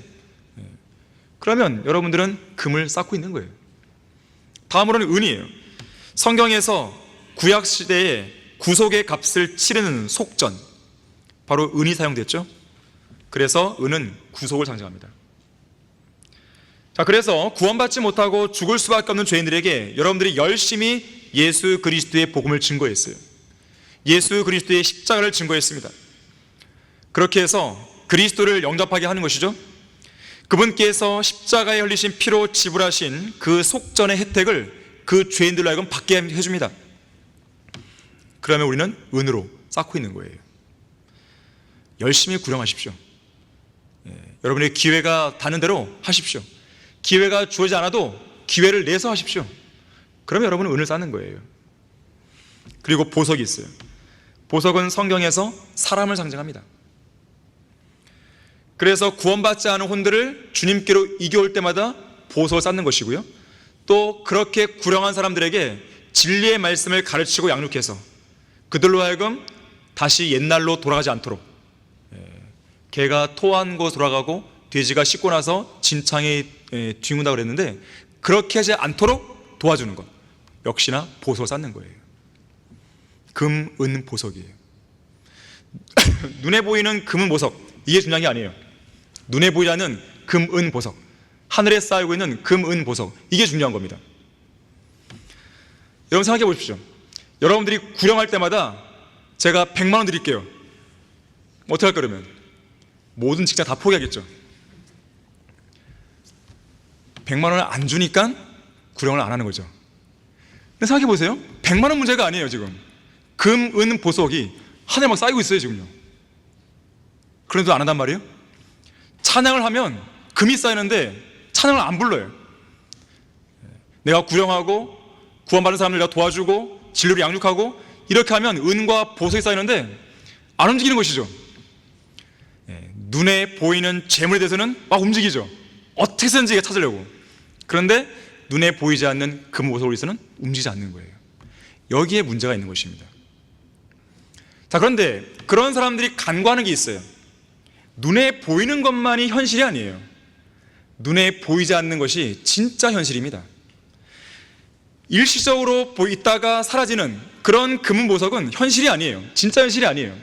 그러면 여러분들은 금을 쌓고 있는 거예요. 다음으로는 은이에요. 성경에서 구약시대에 구속의 값을 치르는 속전, 바로 은이 사용됐죠. 그래서 은은 구속을 상징합니다. 자, 그래서 구원받지 못하고 죽을 수밖에 없는 죄인들에게 여러분들이 열심히 예수 그리스도의 복음을 증거했어요. 예수 그리스도의 십자가를 증거했습니다. 그렇게 해서 그리스도를 영접하게 하는 것이죠. 그분께서 십자가에 흘리신 피로 지불하신 그 속전의 혜택을 그 죄인들로 하여금 받게 해줍니다. 그러면 우리는 은으로 쌓고 있는 거예요. 열심히 구령하십시오. 여러분의 기회가 닿는 대로 하십시오. 기회가 주어지지 않아도 기회를 내서 하십시오. 그러면 여러분은 은을 쌓는 거예요. 그리고 보석이 있어요. 보석은 성경에서 사람을 상징합니다. 그래서 구원받지 않은 혼들을 주님께로 이겨올 때마다 보석을 쌓는 것이고요, 또 그렇게 구령한 사람들에게 진리의 말씀을 가르치고 양육해서 그들로 하여금 다시 옛날로 돌아가지 않도록, 개가 토한 곳 돌아가고 돼지가 씻고 나서 진창에 뒤문다고 그랬는데 그렇게 하지 않도록 도와주는 것, 역시나 보석을 쌓는 거예요. 금, 은, 보석이에요. 눈에 보이는 금은 보석, 이게 중요한 게 아니에요. 눈에 보이지 않는 금, 은, 보석, 하늘에 쌓이고 있는 금, 은, 보석, 이게 중요한 겁니다. 여러분 생각해 보십시오. 여러분들이 구령할 때마다 제가 100만 원 드릴게요. 어떻게 할까 그러면? 모든 직장 다 포기하겠죠. 100만 원을 안 주니까 구령을 안 하는 거죠. 근데 생각해 보세요. 100만 원 문제가 아니에요. 지금 금, 은, 보석이 하늘에 막 쌓이고 있어요. 지금요. 그런데도 안 한단 말이에요. 찬양을 하면 금이 쌓이는데 찬양을 안 불러요. 내가 구령하고 구원받은 사람들 내가 도와주고 진리로 양육하고 이렇게 하면 은과 보석이 쌓이는데 안 움직이는 것이죠. 눈에 보이는 재물에 대해서는 막 움직이죠. 어떻게 해서든지 찾으려고. 그런데 눈에 보이지 않는 금, 보석을 위해서는 움직이지 않는 거예요. 여기에 문제가 있는 것입니다. 자, 그런데 그런 사람들이 간과하는 게 있어요. 눈에 보이는 것만이 현실이 아니에요. 눈에 보이지 않는 것이 진짜 현실입니다. 일시적으로 있다가 사라지는 그런 금, 보석은 현실이 아니에요. 진짜 현실이 아니에요.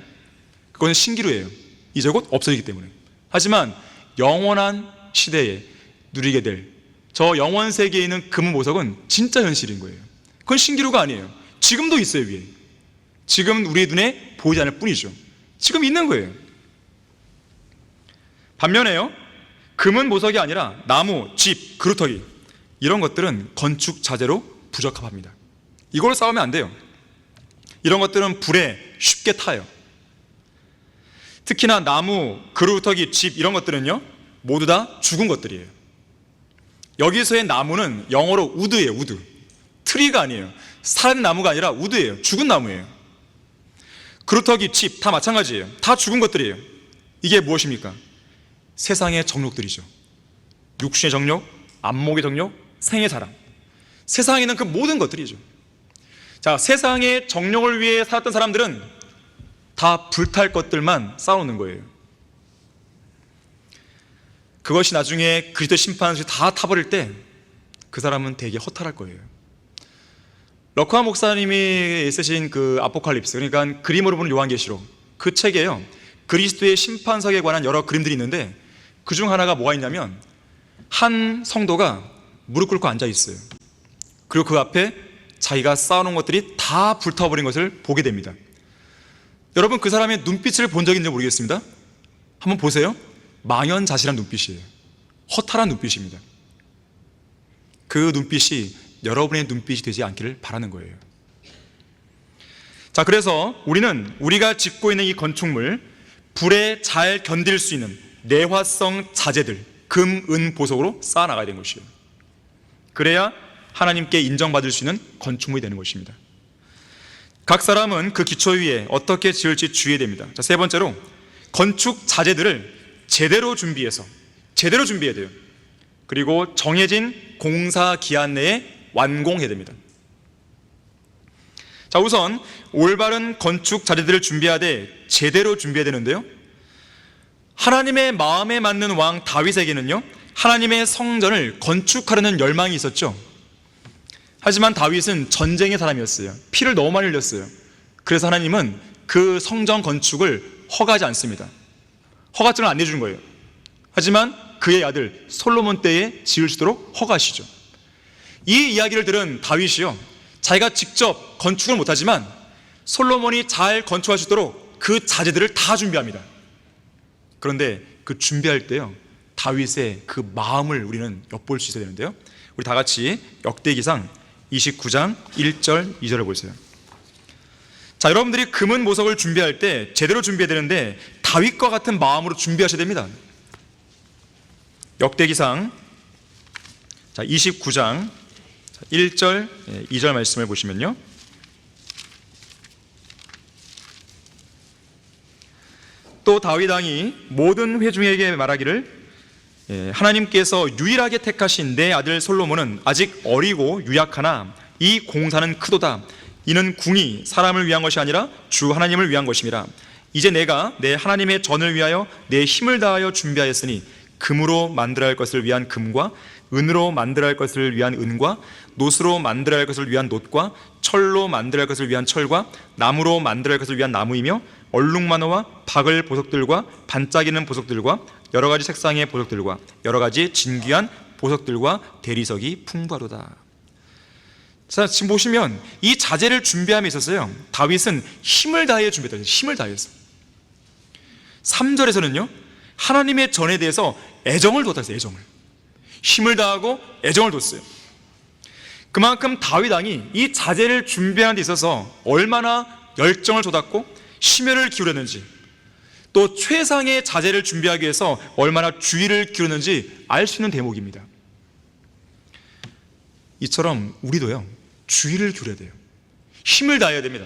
그건 신기루예요. 이제 곧 없어지기 때문에. 하지만 영원한 시대에 누리게 될 저 영원 세계에 있는 금은 보석은 진짜 현실인 거예요. 그건 신기루가 아니에요. 지금도 있어요, 위에. 지금 우리 눈에 보이지 않을 뿐이죠. 지금 있는 거예요. 반면에요, 금은 보석이 아니라 나무, 집, 그루터기 이런 것들은 건축 자재로 부적합합니다. 이걸 싸우면 안 돼요. 이런 것들은 불에 쉽게 타요. 특히나 나무, 그루터기, 집 이런 것들은요 모두 다 죽은 것들이에요. 여기서의 나무는 영어로 우드예요. 우드. 트리가 아니에요. 산 나무가 아니라 우드예요. 죽은 나무예요. 그루터기, 집 다 마찬가지예요. 다 죽은 것들이에요. 이게 무엇입니까? 세상의 정욕들이죠. 육신의 정욕, 안목의 정욕, 생의 자랑. 세상에 있는 그 모든 것들이죠. 자, 세상의 정욕을 위해 살았던 사람들은 다 불탈 것들만 쌓아놓는 거예요. 그것이 나중에 그리스도 심판을 다 타버릴 때 그 사람은 되게 허탈할 거예요. 럭커하 목사님이 쓰신 그 아포칼립스, 그러니까 그림으로 보는 요한계시록, 그 책에요 그리스도의 심판석에 관한 여러 그림들이 있는데 그 중 하나가 뭐가 있냐면 한 성도가 무릎 꿇고 앉아 있어요. 그리고 그 앞에 자기가 쌓아놓은 것들이 다 불타버린 것을 보게 됩니다. 여러분, 그 사람의 눈빛을 본 적이 있는지 모르겠습니다. 한번 보세요. 망연자실한 눈빛이에요. 허탈한 눈빛입니다. 그 눈빛이 여러분의 눈빛이 되지 않기를 바라는 거예요. 자, 그래서 우리는 우리가 짓고 있는 이 건축물, 불에 잘 견딜 수 있는 내화성 자재들, 금, 은, 보석으로 쌓아나가야 되는 것이에요. 그래야 하나님께 인정받을 수 있는 건축물이 되는 것입니다. 각 사람은 그 기초 위에 어떻게 지을지 주의해야 됩니다. 자, 세 번째로 건축 자재들을 제대로 준비해야 돼요. 그리고 정해진 공사 기한 내에 완공해야 됩니다. 자, 우선 올바른 건축 자재들을 준비하되 제대로 준비해야 되는데요, 하나님의 마음에 맞는 왕 다윗에게는요 하나님의 성전을 건축하려는 열망이 있었죠. 하지만 다윗은 전쟁의 사람이었어요. 피를 너무 많이 흘렸어요. 그래서 하나님은 그 성전 건축을 허가하지 않습니다. 허가증을 안 내주는 거예요. 하지만 그의 아들 솔로몬 때에 지을 수 있도록 허가하시죠. 이 이야기를 들은 다윗이요 자기가 직접 건축을 못하지만 솔로몬이 잘 건축할 수 있도록 그 자재들을 다 준비합니다. 그런데 그 준비할 때요 다윗의 그 마음을 우리는 엿볼 수 있어야 되는데요, 우리 다 같이 역대기상 29장 1절 2절을 보세요. 자, 여러분들이 금은 보석을 준비할 때 제대로 준비해야 되는데 다윗과 같은 마음으로 준비하셔야 됩니다. 역대기상 29장 1절 2절 말씀을 보시면요, 또 다윗 왕이 모든 회중에게 말하기를 하나님께서 유일하게 택하신 내 아들 솔로몬은 아직 어리고 유약하나 이 공사는 크도다. 이는 궁이 사람을 위한 것이 아니라 주 하나님을 위한 것임이라. 이제 내가 내 하나님의 전을 위하여 내 힘을 다하여 준비하였으니 금으로 만들어야 할 것을 위한 금과 은으로 만들어야 할 것을 위한 은과 노스로 만들어야 할 것을 위한 놋과 철로 만들어야 할 것을 위한 철과 나무로 만들어야 할 것을 위한 나무이며 얼룩만호와 박을 보석들과 반짝이는 보석들과 여러 가지 색상의 보석들과 여러 가지 진귀한 보석들과 대리석이 풍부하도다. 자, 지금 보시면 이 자재를 준비함에 있어서요 다윗은 힘을 다해 준비했다. 힘을 다해서 3절에서는요 하나님의 전에 대해서 애정을 뒀다 했어요. 애정을, 힘을 다하고 애정을 뒀어요. 그만큼 다윗 왕이 이 자재를 준비하는 데 있어서 얼마나 열정을 쏟았고 심혈을 기울였는지, 또 최상의 자재를 준비하기 위해서 얼마나 주의를 기울였는지 알 수 있는 대목입니다. 이처럼 우리도요 주의를 기울여야 돼요. 힘을 다해야 됩니다.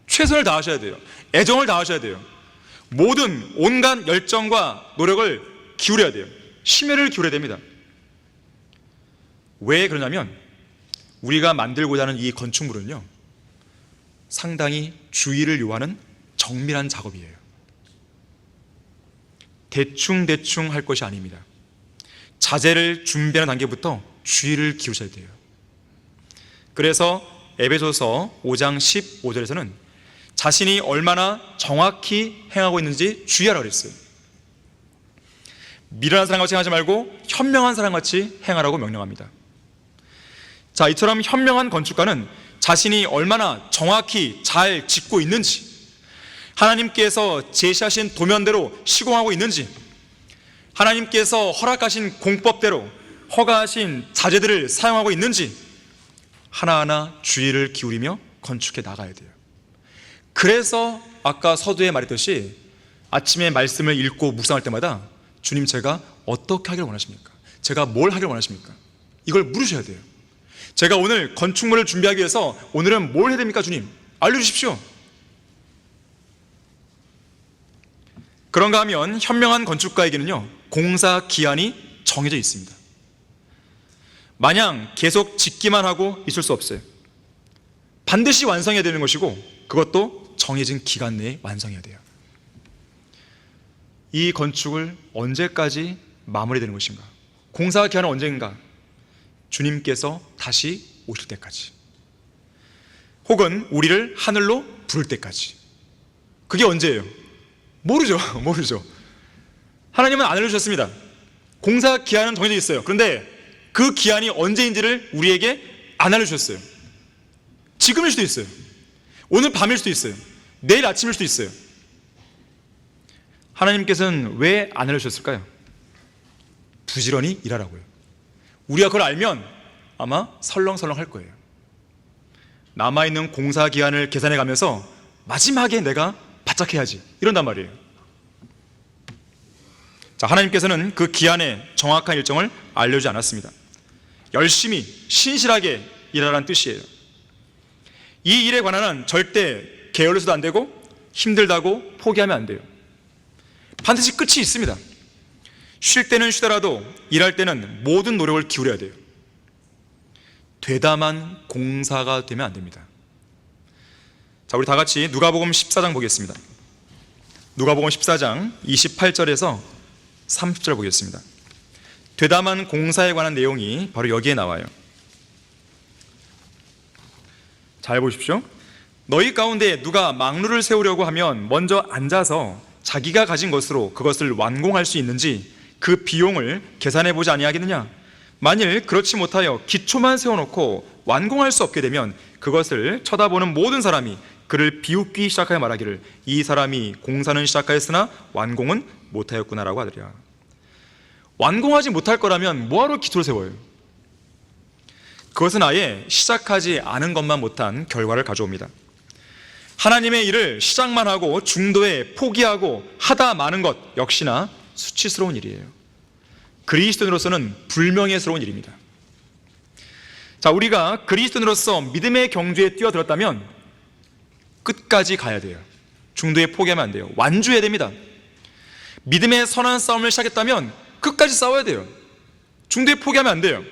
최선을 다하셔야 돼요. 애정을 다하셔야 돼요. 모든 온갖 열정과 노력을 기울여야 돼요. 심혈을 기울여야 됩니다. 왜 그러냐면 우리가 만들고자 하는 이 건축물은요 상당히 주의를 요하는 정밀한 작업이에요. 대충 할 것이 아닙니다. 자재를 준비하는 단계부터 주의를 기울여야 돼요. 그래서 에베소서 5장 15절에서는 자신이 얼마나 정확히 행하고 있는지 주의하라고 그랬어요. 미련한 사람같이 행하지 말고 현명한 사람같이 행하라고 명령합니다. 자, 이처럼 현명한 건축가는 자신이 얼마나 정확히 잘 짓고 있는지, 하나님께서 제시하신 도면대로 시공하고 있는지, 하나님께서 허락하신 공법대로 허가하신 자재들을 사용하고 있는지 하나하나 주의를 기울이며 건축해 나가야 돼요. 그래서 아까 서두에 말했듯이 아침에 말씀을 읽고 묵상할 때마다 주님, 제가 어떻게 하기를 원하십니까? 제가 뭘 하기를 원하십니까? 이걸 물으셔야 돼요. 제가 오늘 건축물을 준비하기 위해서 오늘은 뭘 해야 됩니까? 주님, 알려주십시오. 그런가 하면 현명한 건축가에게는요, 공사 기한이 정해져 있습니다. 마냥 계속 짓기만 하고 있을 수 없어요. 반드시 완성해야 되는 것이고, 그것도 정해진 기간 내에 완성해야 돼요. 이 건축을 언제까지 마무리되는 것인가? 공사 기한은 언제인가? 주님께서 다시 오실 때까지, 혹은 우리를 하늘로 부를 때까지. 그게 언제예요? 모르죠. 하나님은 안 알려주셨습니다. 공사 기한은 정해져 있어요. 그런데 그 기한이 언제인지를 우리에게 안 알려주셨어요. 지금일 수도 있어요. 오늘 밤일 수도 있어요. 내일 아침일 수도 있어요. 하나님께서는 왜 안 알려주셨을까요? 부지런히 일하라고요. 우리가 그걸 알면 아마 설렁설렁 할 거예요. 남아있는 공사 기한을 계산해 가면서 마지막에 내가 바짝 해야지, 이런단 말이에요. 자, 하나님께서는 그 기한의 정확한 일정을 알려주지 않았습니다. 열심히 신실하게 일하라는 뜻이에요. 이 일에 관한은 절대 게을러서도 안 되고 힘들다고 포기하면 안 돼요. 반드시 끝이 있습니다. 쉴 때는 쉬더라도 일할 때는 모든 노력을 기울여야 돼요. 되다만 공사가 되면 안 됩니다. 자, 우리 다 같이 누가복음 14장 보겠습니다. 누가복음 14장 28절에서 30절 보겠습니다. 되다만 공사에 관한 내용이 바로 여기에 나와요. 잘 보십시오. 너희 가운데 누가 망루를 세우려고 하면 먼저 앉아서 자기가 가진 것으로 그것을 완공할 수 있는지 그 비용을 계산해 보지 아니하겠느냐? 만일 그렇지 못하여 기초만 세워놓고 완공할 수 없게 되면 그것을 쳐다보는 모든 사람이 그를 비웃기 시작하여 말하기를 이 사람이 공사는 시작하였으나 완공은 못하였구나라고 하더라. 완공하지 못할 거라면 뭐하러 기초를 세워요? 그것은 아예 시작하지 않은 것만 못한 결과를 가져옵니다. 하나님의 일을 시작만 하고 중도에 포기하고 하다 마는 것 역시나 수치스러운 일이에요. 그리스도인으로서는 불명예스러운 일입니다. 자, 우리가 그리스도인으로서 믿음의 경주에 뛰어들었다면 끝까지 가야 돼요. 중도에 포기하면 안 돼요. 완주해야 됩니다. 믿음의 선한 싸움을 시작했다면 끝까지 싸워야 돼요. 중도에 포기하면 안 돼요.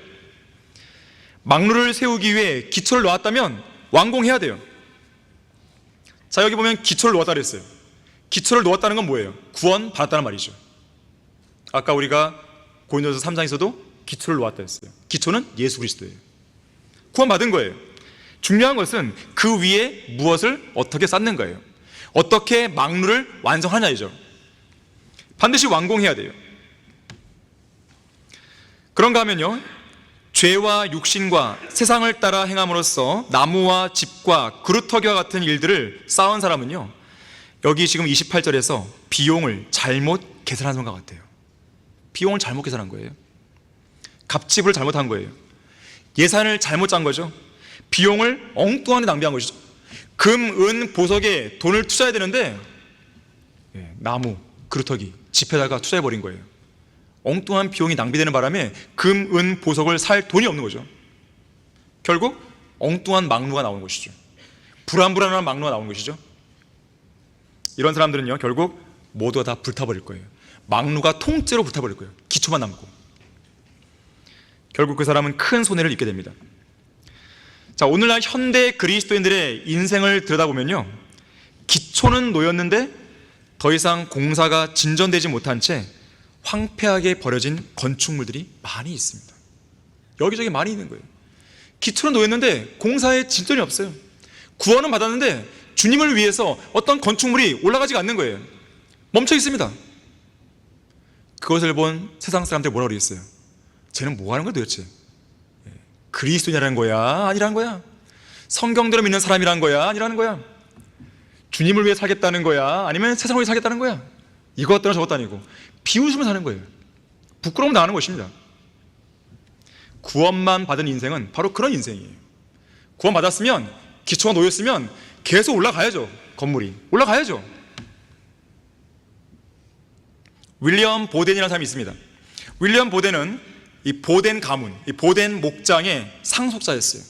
망루를 세우기 위해 기초를 놓았다면 완공해야 돼요. 자, 여기 보면 기초를 놓았다 그랬어요. 기초를 놓았다는 건 뭐예요? 구원 받았다는 말이죠. 아까 우리가 고린도서 3장에서도 기초를 놓았다 했어요. 기초는 예수 그리스도예요. 구원 받은 거예요. 중요한 것은 그 위에 무엇을 어떻게 쌓는 거예요. 어떻게 망루를 완성하냐이죠. 반드시 완공해야 돼요. 그런가 하면요, 죄와 육신과 세상을 따라 행함으로써 나무와 집과 그루터기와 같은 일들을 쌓은 사람은요, 여기 지금 28절에서 비용을 잘못 계산한 것 같아요. 비용을 잘못 계산한 거예요. 갑집을 잘못한 거예요. 예산을 잘못 짠 거죠. 비용을 엉뚱한 데 낭비한 것이죠. 금, 은, 보석에 돈을 투자해야 되는데 나무, 그루터기, 집에다가 투자해버린 거예요. 엉뚱한 비용이 낭비되는 바람에 금, 은, 보석을 살 돈이 없는 거죠. 결국 엉뚱한 망루가 나오는 것이죠. 불안불안한 망루가 나오는 것이죠. 이런 사람들은요, 결국 모두가 다 불타버릴 거예요. 망루가 통째로 불타버릴 거예요. 기초만 남고. 결국 그 사람은 큰 손해를 입게 됩니다. 자, 오늘날 현대 그리스도인들의 인생을 들여다보면요, 기초는 놓였는데 더 이상 공사가 진전되지 못한 채 황폐하게 버려진 건축물들이 많이 있습니다. 여기저기 많이 있는 거예요. 기초는 놓였는데 공사에 진전이 없어요. 구원은 받았는데 주님을 위해서 어떤 건축물이 올라가지가 않는 거예요. 멈춰 있습니다. 그것을 본 세상 사람들이 뭐라고 그러겠어요? 쟤는 뭐 하는 거야 도대체? 그리스도인이라는 거야? 아니라는 거야? 성경대로 믿는 사람이라는 거야? 아니라는 거야? 주님을 위해 살겠다는 거야? 아니면 세상을 위해 살겠다는 거야? 이것도 저것도 아니고 비웃으며 사는 거예요. 부끄러움 당하는 것입니다. 구원만 받은 인생은 바로 그런 인생이에요. 구원 받았으면, 기초가 놓였으면 계속 올라가야죠. 건물이 올라가야죠. 윌리엄 보덴이라는 사람이 있습니다. 윌리엄 보덴은 이 보덴 가문, 이 보덴 목장의 상속자였어요.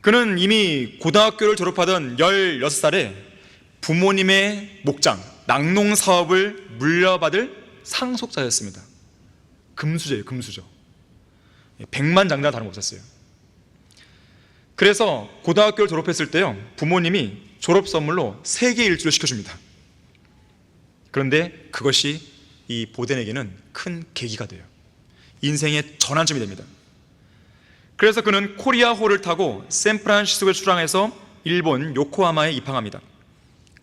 그는 이미 고등학교를 졸업하던 16살에 부모님의 목장, 낙농 사업을 물려받을 상속자였습니다. 금수저예요, 금수저. 백만장자 다름없었어요. 그래서 고등학교를 졸업했을 때요, 부모님이 졸업 선물로 세계 일주를 시켜줍니다. 그런데 그것이 이 보덴에게는 큰 계기가 돼요. 인생의 전환점이 됩니다. 그래서 그는 코리아호를 타고 샌프란시스코에 출항해서 일본 요코하마에 입항합니다.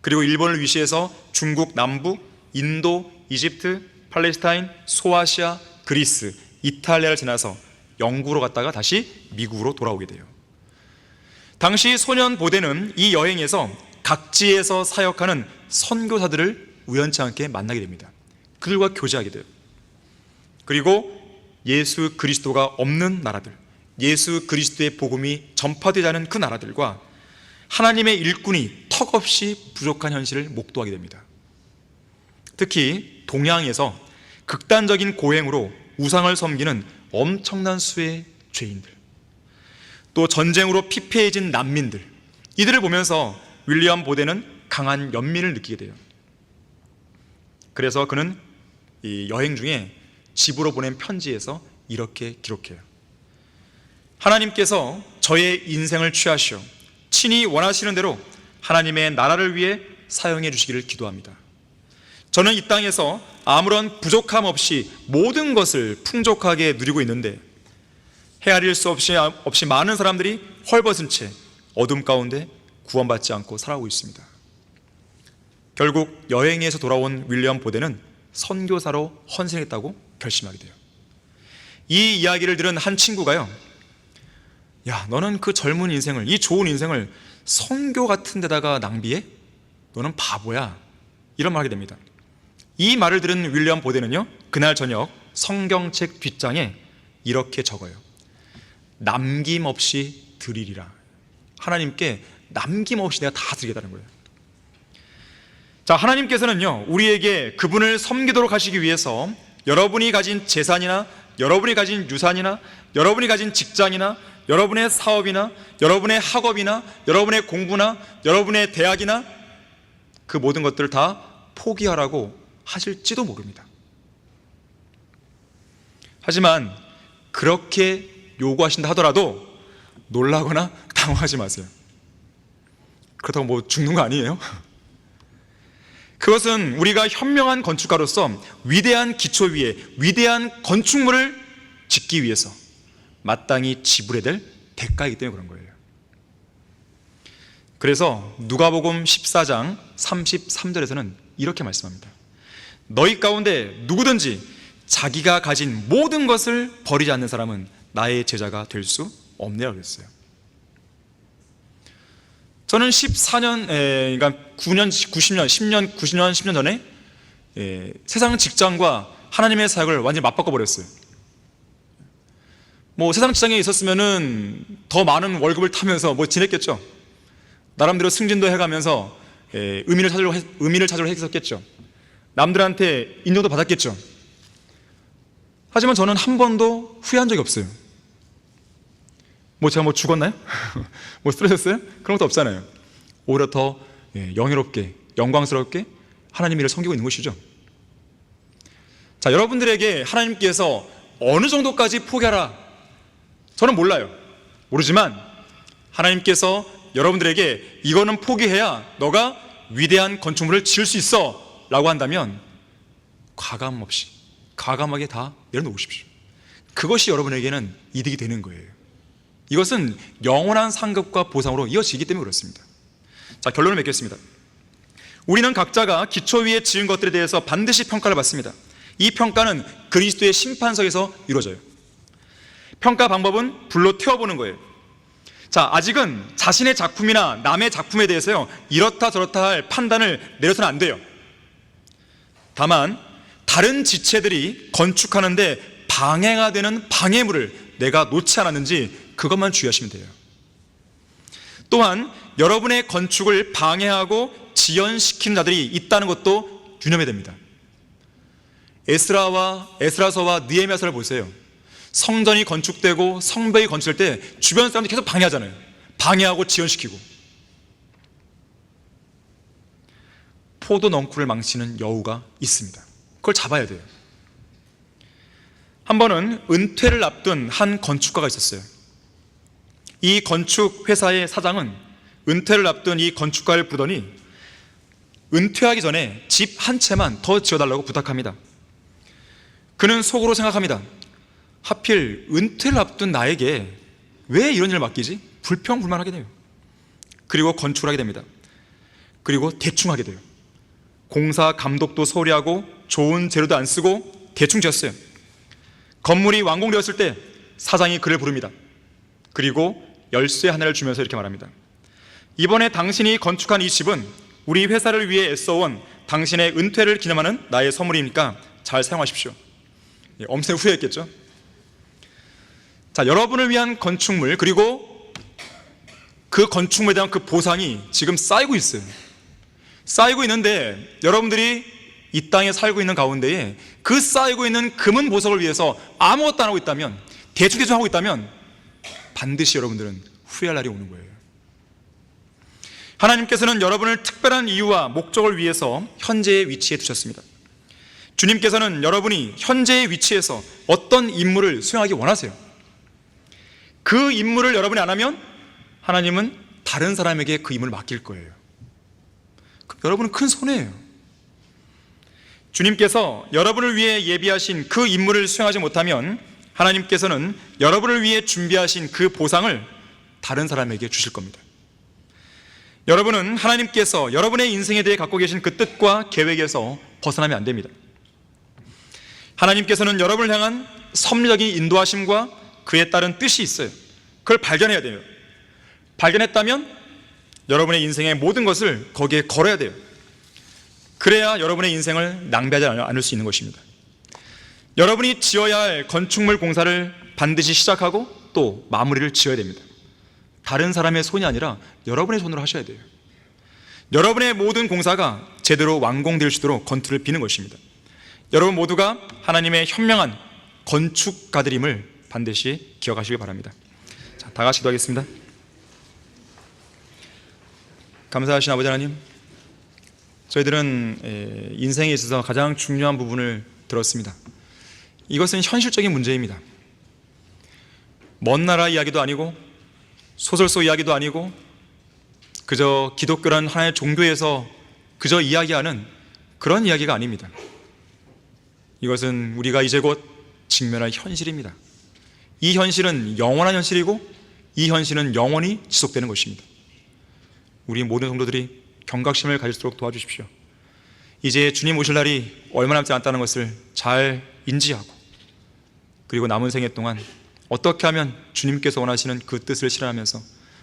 그리고 일본을 위시해서 중국 남부, 인도, 이집트, 팔레스타인, 소아시아, 그리스, 이탈리아를 지나서 영국으로 갔다가 다시 미국으로 돌아오게 돼요. 당시 소년 보덴은 이 여행에서 각지에서 사역하는 선교사들을 우연치 않게 만나게 됩니다. 그들과 교제하게 돼요. 그리고 예수 그리스도가 없는 나라들, 예수 그리스도의 복음이 전파되지 않은 그 나라들과 하나님의 일꾼이 턱없이 부족한 현실을 목도하게 됩니다. 특히 동양에서 극단적인 고행으로 우상을 섬기는 엄청난 수의 죄인들, 또 전쟁으로 피폐해진 난민들, 이들을 보면서 윌리엄 보덴은 강한 연민을 느끼게 돼요. 그래서 그는 이 여행 중에 집으로 보낸 편지에서 이렇게 기록해요. 하나님께서 저의 인생을 취하시어 친히 원하시는 대로 하나님의 나라를 위해 사용해 주시기를 기도합니다. 저는 이 땅에서 아무런 부족함 없이 모든 것을 풍족하게 누리고 있는데 헤아릴 수 없이 많은 사람들이 헐벗은 채 어둠 가운데 구원받지 않고 살아오고 있습니다. 결국 여행에서 돌아온 윌리엄 보덴은 선교사로 헌신했다고 결심하게 돼요. 이 이야기를 들은 한 친구가요, 야, 너는 그 젊은 인생을, 이 좋은 인생을 선교 같은 데다가 낭비해? 너는 바보야. 이런 말 하게 됩니다. 이 말을 들은 윌리엄 보덴은요, 그날 저녁 성경책 뒷장에 이렇게 적어요. 남김없이 드리리라. 하나님께 남김없이 내가 다 드리겠다는 거예요. 자, 하나님께서는요, 우리에게 그분을 섬기도록 하시기 위해서 여러분이 가진 재산이나 여러분이 가진 유산이나 여러분이 가진 직장이나 여러분의 사업이나 여러분의 학업이나 여러분의 공부나 여러분의 대학이나 그 모든 것들을 다 포기하라고 하실지도 모릅니다. 하지만 그렇게 요구하신다 하더라도 놀라거나 당황하지 마세요. 그렇다고 뭐 죽는 거 아니에요? 그것은 우리가 현명한 건축가로서 위대한 기초 위에 위대한 건축물을 짓기 위해서 마땅히 지불해야 될 대가이기 때문에 그런 거예요. 그래서 누가복음 14장 33절에서는 이렇게 말씀합니다. 너희 가운데 누구든지 자기가 가진 모든 것을 버리지 않는 사람은 나의 제자가 될 수 없네라고 그랬어요. 저는 14년, 그러니까 9년, 90년, 10년, 90년, 10년 전에 세상 직장과 하나님의 사역을 완전히 맞바꿔 버렸어요. 뭐 세상 직장에 있었으면은 더 많은 월급을 타면서 뭐 지냈겠죠. 나름대로 승진도 해가면서 의미를 찾으려 했었겠죠. 남들한테 인정도 받았겠죠. 하지만 저는 한 번도 후회한 적이 없어요. 뭐 제가 뭐 죽었나요? 뭐 쓰러졌어요? 그런 것도 없잖아요. 오히려 더 영예롭게, 영광스럽게 하나님 일을 섬기고 있는 것이죠. 자, 여러분들에게 하나님께서 어느 정도까지 포기하라, 저는 몰라요. 모르지만 하나님께서 여러분들에게 이거는 포기해야 너가 위대한 건축물을 지을 수 있어 라고 한다면 과감하게 다 내려놓으십시오. 그것이 여러분에게는 이득이 되는 거예요. 이것은 영원한 상급과 보상으로 이어지기 때문에 그렇습니다. 자, 결론을 맺겠습니다. 우리는 각자가 기초 위에 지은 것들에 대해서 반드시 평가를 받습니다. 이 평가는 그리스도의 심판석에서 이루어져요. 평가 방법은 불로 태워보는 거예요. 자, 아직은 자신의 작품이나 남의 작품에 대해서요, 이렇다 저렇다 할 판단을 내려서는 안 돼요. 다만 다른 지체들이 건축하는데 방해가 되는 방해물을 내가 놓지 않았는지 그것만 주의하시면 돼요. 또한 여러분의 건축을 방해하고 지연시키는 자들이 있다는 것도 유념해야 됩니다. 에스라서와 느헤미야서를 보세요. 성전이 건축되고 성벽이 건축될 때 주변 사람들이 계속 방해하잖아요. 방해하고 지연시키고. 포도 넝쿨을 망치는 여우가 있습니다. 그걸 잡아야 돼요. 한 번은 은퇴를 앞둔 한 건축가가 있었어요. 이 건축 회사의 사장은 은퇴를 앞둔 이 건축가를 부르더니 은퇴하기 전에 집 한 채만 더 지어달라고 부탁합니다. 그는 속으로 생각합니다. 하필 은퇴를 앞둔 나에게 왜 이런 일을 맡기지? 불평불만하게 돼요. 그리고 건축을 하게 됩니다. 그리고 대충 하게 돼요. 공사 감독도 소홀히 하고 좋은 재료도 안 쓰고 대충 지었어요. 건물이 완공되었을 때 사장이 그를 부릅니다. 그리고 열쇠 하나를 주면서 이렇게 말합니다. 이번에 당신이 건축한 이 집은 우리 회사를 위해 애써온 당신의 은퇴를 기념하는 나의 선물이니까 잘 사용하십시오. 엄청 후회했겠죠? 자, 여러분을 위한 건축물, 그리고 그 건축물에 대한 그 보상이 지금 쌓이고 있어요. 쌓이고 있는데 여러분들이 이 땅에 살고 있는 가운데에 그 쌓이고 있는 금은 보석을 위해서 아무것도 안 하고 있다면, 대충 하고 있다면 반드시 여러분들은 후회할 날이 오는 거예요. 하나님께서는 여러분을 특별한 이유와 목적을 위해서 현재의 위치에 두셨습니다. 주님께서는 여러분이 현재의 위치에서 어떤 임무를 수행하기 원하세요. 그 임무를 여러분이 안 하면 하나님은 다른 사람에게 그 임무를 맡길 거예요. 그럼 여러분은 큰 손해예요. 주님께서 여러분을 위해 예비하신 그 임무를 수행하지 못하면 하나님께서는 여러분을 위해 준비하신 그 보상을 다른 사람에게 주실 겁니다. 여러분은 하나님께서 여러분의 인생에 대해 갖고 계신 그 뜻과 계획에서 벗어나면 안 됩니다. 하나님께서는 여러분을 향한 섭리적인 인도하심과 그에 따른 뜻이 있어요. 그걸 발견해야 돼요. 발견했다면 여러분의 인생의 모든 것을 거기에 걸어야 돼요. 그래야 여러분의 인생을 낭비하지 않을 수 있는 것입니다. 여러분이 지어야 할 건축물 공사를 반드시 시작하고 또 마무리를 지어야 됩니다. 다른 사람의 손이 아니라 여러분의 손으로 하셔야 돼요. 여러분의 모든 공사가 제대로 완공될 수 있도록 건투를 비는 것입니다. 여러분 모두가 하나님의 현명한 건축가들임을 반드시 기억하시길 바랍니다. 자, 다 같이 기도하겠습니다. 감사하신 아버지 하나님, 저희들은 인생에 있어서 가장 중요한 부분을 들었습니다. 이것은 현실적인 문제입니다. 먼 나라 이야기도 아니고 소설 속 이야기도 아니고 그저 기독교란 하나의 종교에서 그저 이야기하는 그런 이야기가 아닙니다. 이것은 우리가 이제 곧 직면할 현실입니다. 이 현실은 영원한 현실이고 이 현실은 영원히 지속되는 것입니다. 우리 모든 성도들이 경각심을 가질수록 도와주십시오. 이제 주님 오실 날이 얼마 남지 않다는 것을 잘 인지하고 그리고 남은 생애 동안 어떻게 하면 주님께서 원하시는 그 뜻을 실현하면서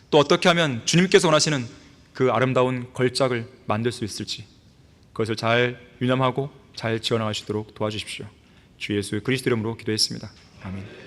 또 어떻게 하면 주님께서 원하시는 그 아름다운 걸작을 만들 수 있을지 그것을 잘 유념하고 잘 지어나갈 수 있도록 도와주십시오. 주 예수 그리스도 이름으로 기도했습니다. 아멘.